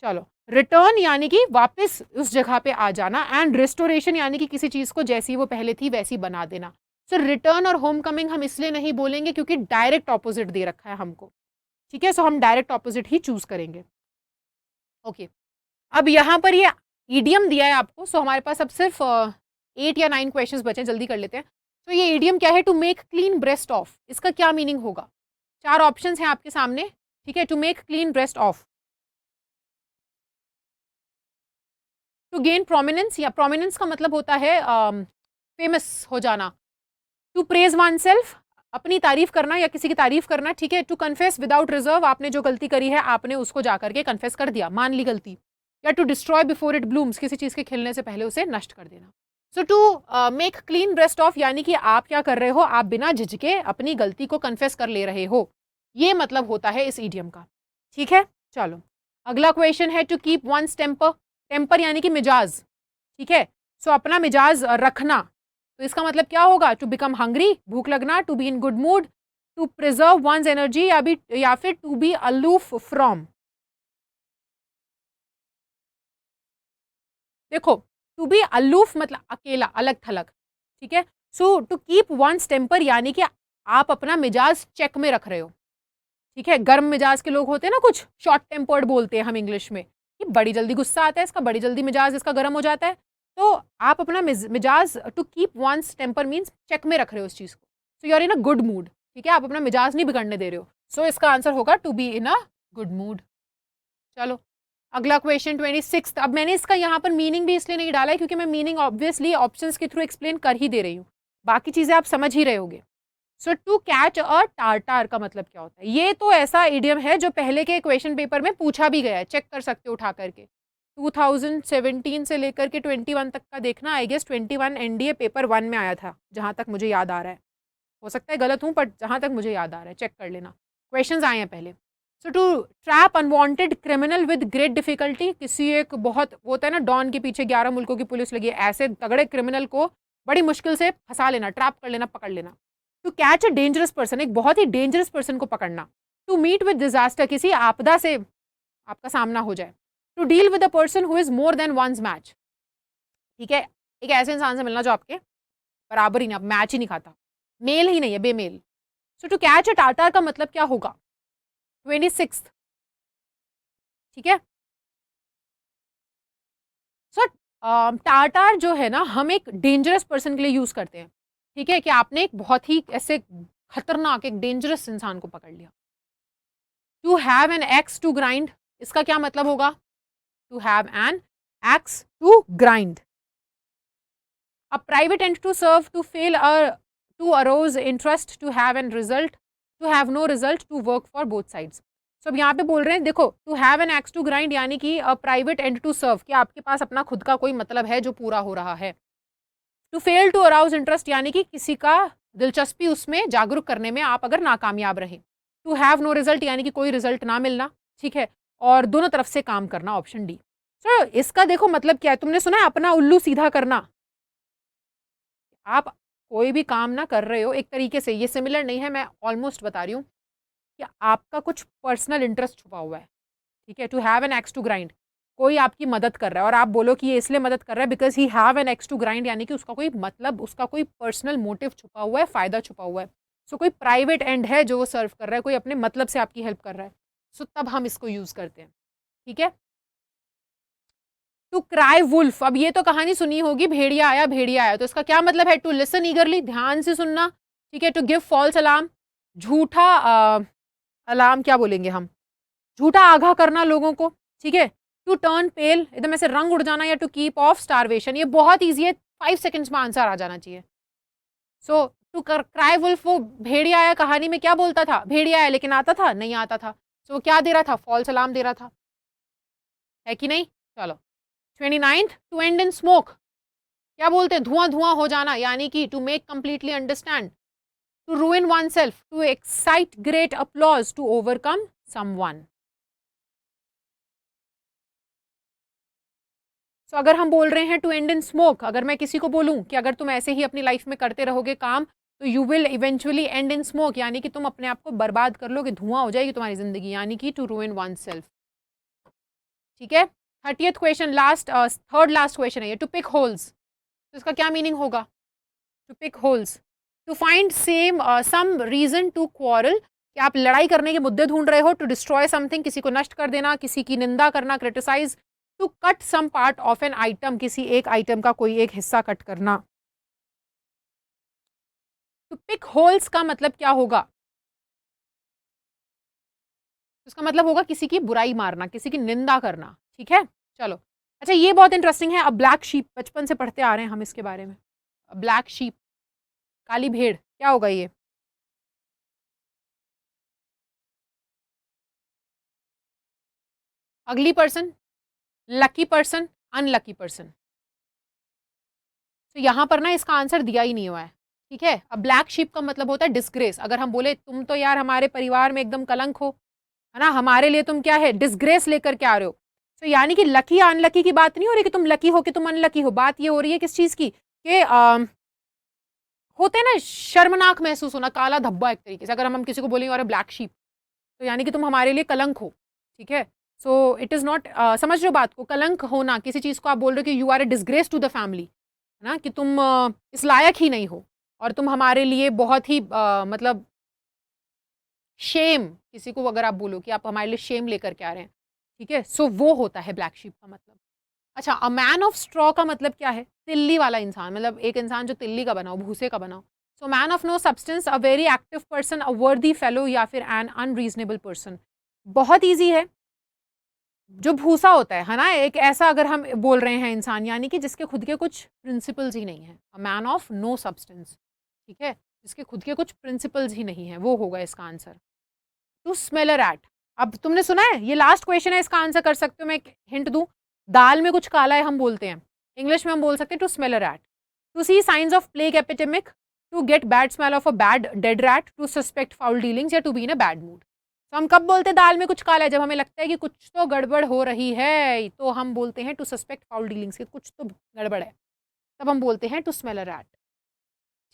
S1: चलो, रिटर्न यानी कि वापस उस जगह पे आ जाना, एंड रिस्टोरेशन यानी कि किसी चीज को जैसी वो पहले थी वैसी बना देना। सो रिटर्न और होम कमिंग हम इसलिए नहीं बोलेंगे क्योंकि डायरेक्ट ऑपोजिट दे रखा है हमको। ठीक है, सो हम डायरेक्ट ऑपोजिट ही चूज करेंगे। ओके, अब यहाँ पर ये ईडियम दिया है आपको, सो हमारे पास अब सिर्फ 8 या 9 क्वेश्चंस बचे, जल्दी कर लेते हैं। तो ये ईडियम क्या है, to make clean breast of, इसका क्या मीनिंग होगा। 4 ऑप्शंस हैं आपके सामने। ठीक है, to make clean breast of, to gain prominence, या प्रोमिनेंस का मतलब होता है फेमस हो जाना। टू प्रेज वन सेल्फ, अपनी तारीफ करना या किसी की तारीफ करना। ठीक है, टू कन्फेस विदाउट रिजर्व, आपने जो गलती करी है आपने उसको जाकर के कन्फेस कर दिया, मान ली गलती। या to destroy before it blooms, किसी चीज के खिलने से पहले उसे नष्ट कर देना। So to make clean breast of यानी कि आप क्या कर रहे हो, आप बिना झिझके अपनी गलती को कन्फेस कर ले रहे हो, ये मतलब होता है इस ईडियम का। ठीक है, चलो अगला क्वेश्चन है to keep one's temper. Temper यानी कि मिजाज। ठीक है, सो अपना मिजाज रखना, तो इसका मतलब क्या होगा, टू बिकम हंग्री, भूख लगना, to be in good mood, to preserve one's energy, या फिर टू बी अलूफ फ्रॉम। देखो, टू बी अलूफ मतलब अकेला, अलग थलग। ठीक है, so to keep one's temper यानी कि आप अपना मिजाज चेक में रख रहे हो। ठीक है, गर्म मिजाज के लोग होते हैं ना, कुछ शॉर्ट टेम्पर्ड बोलते हैं हम इंग्लिश में, कि बड़ी जल्दी गुस्सा आता है इसका, बड़ी जल्दी मिजाज इसका गर्म हो जाता है। तो आप अपना मिजाज, to keep one's temper means check में रख रहे हो उस चीज को, so you are in a good mood. ठीक है, आप अपना मिजाज नहीं बिगड़ने दे रहे हो, सो इसका आंसर होगा to be in a good mood. चलो अगला क्वेश्चन 26। अब मैंने इसका यहाँ पर मीनिंग भी इसलिए नहीं डाला है क्योंकि मैं मीनिंग ऑब्वियसली ऑप्शंस के थ्रू एक्सप्लेन कर ही दे रही हूँ, बाकी चीजें आप समझ ही रहे होगे। सो टू कैच अ टार्टार का मतलब क्या होता है, ये तो ऐसा इडियम है जो पहले के क्वेश्चन पेपर में पूछा भी गया है, चेक कर सकते हो उठा करके। 2017 से लेकर के 21 तक का देखना, आई गेस 21 एनडीए पेपर 1 में आया था, जहां तक मुझे याद आ रहा है, हो सकता है गलत हूं, बट जहां तक मुझे याद आ रहा है, चेक कर लेना, क्वेश्चंस आए हैं पहले। So to trap unwanted criminal with great difficulty, किसी एक बहुत वो होता है ना, डॉन के पीछे 11 मुल्कों की पुलिस लगी है, ऐसे तगड़े क्रिमिनल को बड़ी मुश्किल से फंसा लेना, ट्रैप कर लेना, पकड़ लेना। To catch a dangerous person, एक बहुत ही डेंजरस पर्सन को पकड़ना। टू मीट विद डिजास्टर, किसी आपदा से आपका सामना हो जाए। To deal with a person who is more than one's match. ठीक है, एक ऐसे इंसान से मिलना जो आपके बराबर ही नहीं, आप मैच ही नहीं खाता, मेल ही नहीं है, बेमेल। सो टू कैच अ टाटार का मतलब क्या होगा, 26। ठीक है, सो टाटार जो है ना, हम एक डेंजरस पर्सन के लिए यूज करते हैं। ठीक है, कि आपने एक बहुत ही ऐसे खतरनाक एक डेंजरस इंसान को पकड़ लिया। To have an axe to grind, इसका क्या मतलब होगा, to have an axe to grind. A private end to serve, to fail, to arouse interest, to have an result, to have no result, to work for both sides. So अब यहाँ पे बोल रहे हैं, देखो, to have an axe to grind यानी कि a private end to serve, कि आपके पास अपना खुद का कोई मतलब है जो पूरा हो रहा है। To fail to arouse interest यानी कि किसी का दिलचस्पी उसमें जागरूक करने में आप अगर नाकामयाब रहे। टू हैव नो रिजल्ट यानी कि कोई रिजल्ट ना मिलना। ठीक है, और दोनों तरफ से काम करना, ऑप्शन डी। सो इसका देखो मतलब क्या है, तुमने सुना है अपना उल्लू सीधा करना। आप कोई भी काम ना कर रहे हो, एक तरीके से ये सिमिलर नहीं है, मैं ऑलमोस्ट बता रही हूँ कि आपका कुछ पर्सनल इंटरेस्ट छुपा हुआ है। ठीक है, to have an axe to grind, कोई आपकी मदद कर रहा है और आप बोलो कि ये इसलिए मदद कर रहा है because he have an axe to grind, यानी कि उसका कोई मतलब, उसका कोई पर्सनल मोटिव छुपा हुआ है, फायदा छुपा हुआ है। सो कोई प्राइवेट एंड है जो वो सर्व कर रहा है, कोई अपने मतलब से आपकी हेल्प कर रहा है, सो तब हम इसको यूज करते हैं। ठीक है, टू क्राई वुल्फ, अब ये तो कहानी सुनी होगी, भेड़िया आया भेड़िया आया, तो इसका क्या मतलब है, टू लिसन ईगरली, ध्यान से सुनना। ठीक है, टू गिव फॉल्स अलार्म, झूठा अलार्म क्या बोलेंगे हम, झूठा आगाह करना लोगों को। ठीक है, टू टर्न पेल, एकदम ऐसे रंग उड़ जाना, या टू कीप ऑफ स्टारवेशन, ये बहुत ईजी है, 5 सेकंड्स में आंसर आ जाना चाहिए। सो टू क्राई वुल्फ, वो भेड़िया आया कहानी में क्या बोलता था, भेड़िया आया, लेकिन आता था नहीं, आता था, सो वो क्या दे रहा था, फॉल्स अलार्म दे रहा था, है कि नहीं। चलो 29th, to and in smoke, क्या बोलते हैं, धुआं धुआं हो जाना, यानी कि to make completely understand, to ruin oneself, to excite great applause, to overcome someone. So अगर हम बोल रहे हैं टू एंड इन स्मोक, अगर मैं किसी को बोलूं कि अगर तुम ऐसे ही अपनी लाइफ में करते रहोगे काम, तो you will eventually and in smoke, यानी कि तुम अपने आप को बर्बाद कर लोगे, धुआं हो जाएगी तुम्हारी जिंदगी, यानी कि टू रूइन वन सेल्फ। ठीक है, 30th question, last third last question है ये, टू पिक होल्स, तो इसका क्या मीनिंग होगा, to pick holes, to find same some reason to quarrel, कि आप लड़ाई करने के मुद्दे ढूंढ रहे हो, टू डिस्ट्रॉय समथिंग, किसी को नष्ट कर देना, किसी की निंदा करना, criticise, to cut some part of an item, किसी एक आइटम का कोई एक हिस्सा कट करना। तो पिक होल्स का मतलब क्या होगा, उसका मतलब होगा किसी की बुराई मारना, किसी की निंदा करना। ठीक है, चलो, अच्छा ये बहुत इंटरेस्टिंग है, अब ब्लैक शीप, बचपन से पढ़ते आ रहे हैं हम इसके बारे में, ब्लैक शीप, काली भेड़, क्या होगा ये, अगली person, lucky person, unlucky person. तो यहाँ पर ना इसका आंसर दिया ही नहीं हुआ है, ठीक है। अब ब्लैक शीप का मतलब होता है डिस्ग्रेस। अगर हम बोले तुम तो यार हमारे परिवार में एकदम कलंक हो, है ना, हमारे लिए तुम क्या है, डिस्ग्रेस लेकर के आ रहे हो। तो यानी कि लकी अनलकी की बात नहीं हो रही कि तुम लकी हो कि तुम अनलकी हो, बात ये हो रही है किस चीज़ की कि होते हैं ना शर्मनाक महसूस होना, काला धब्बा एक तरीके से। अगर हम किसी को बोलेंगे और ब्लैक शीप, तो यानी कि तुम हमारे लिए कलंक हो, ठीक है। सो इट इज़ नॉट, समझ रहे हो बात को, कलंक होना किसी चीज़ को, आप बोल रहे हो कि you are a disgrace to the family, है ना, कि तुम इस लायक ही नहीं हो और तुम हमारे लिए बहुत ही मतलब शेम, किसी को अगर आप बोलो कि आप हमारे लिए शेम लेकर के आ रहे हैं, ठीक है। सो वो होता है ब्लैक शीप का मतलब। अच्छा, अ मैन ऑफ स्ट्रॉ का मतलब क्या है? तिल्ली वाला इंसान, मतलब एक इंसान जो तिल्ली का बना हो, भूसे का बना हो। So man of no substance, a very active person, a worthy fellow या फिर एन अनरीजनेबल पर्सन। बहुत ईजी है। जो भूसा होता है ना, एक ऐसा अगर हम बोल रहे हैं इंसान, यानी कि जिसके खुद के कुछ प्रिंसिपल्स ही नहीं है, a man of no substance, ठीक है, जिसके खुद के कुछ प्रिंसिपल्स ही नहीं है, वो होगा इसका answer. To smell a rat. अब तुमने सुना है, ये लास्ट क्वेश्चन है, इसका आंसर कर सकते हो। मैं एक हिंट दूं, दाल में कुछ काला है हम बोलते हैं, इंग्लिश में हम बोल सकते हैं to smell a rat. To see signs of plague epidemic, to get bad smell of a bad dead rat, to suspect foul dealings, या to be in a bad mood. तो हम कब बोलते हैं दाल में कुछ काला है? जब हमें लगता है कि कुछ तो गड़बड़ हो रही है, तो हम बोलते हैं टू सस्पेक्ट फाउल डीलिंग्स, के कुछ तो गड़बड़ है, तब हम बोलते हैं टू स्मेल अ रैट,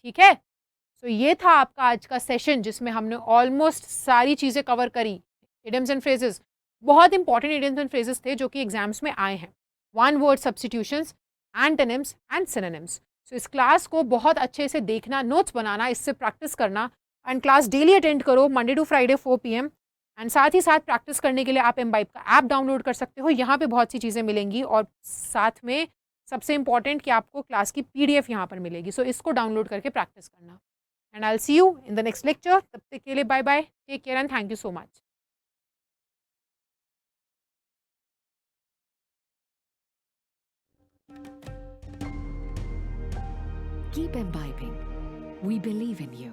S1: ठीक है। तो ये था आपका आज का सेशन, जिसमें हमने ऑलमोस्ट सारी चीज़ें कवर करी। इडियम्स एंड फ्रेजेस, बहुत इंपॉर्टेंट इडियम्स एंड फ्रेजेस थे जो कि एग्जाम्स में आए हैं। One word substitutions, antonyms and synonyms. So इस क्लास को बहुत अच्छे से देखना, नोट्स बनाना, इससे प्रैक्टिस करना, एंड क्लास डेली अटेंड करो Monday to Friday 4 PM। And साथ ही साथ प्रैक्टिस करने के लिए आप एमबाइब का ऐप डाउनलोड कर सकते हो। यहाँ पे बहुत सी चीज़ें मिलेंगी, और साथ में सबसे इंपॉर्टेंट कि आपको क्लास की PDF यहाँ पर मिलेगी। सो इसको डाउनलोड करके प्रैक्टिस करना। And I'll see you in the next lecture. तब तक के लिए bye bye. Take care and thank you so much.
S2: Keep imbibing. We believe in you.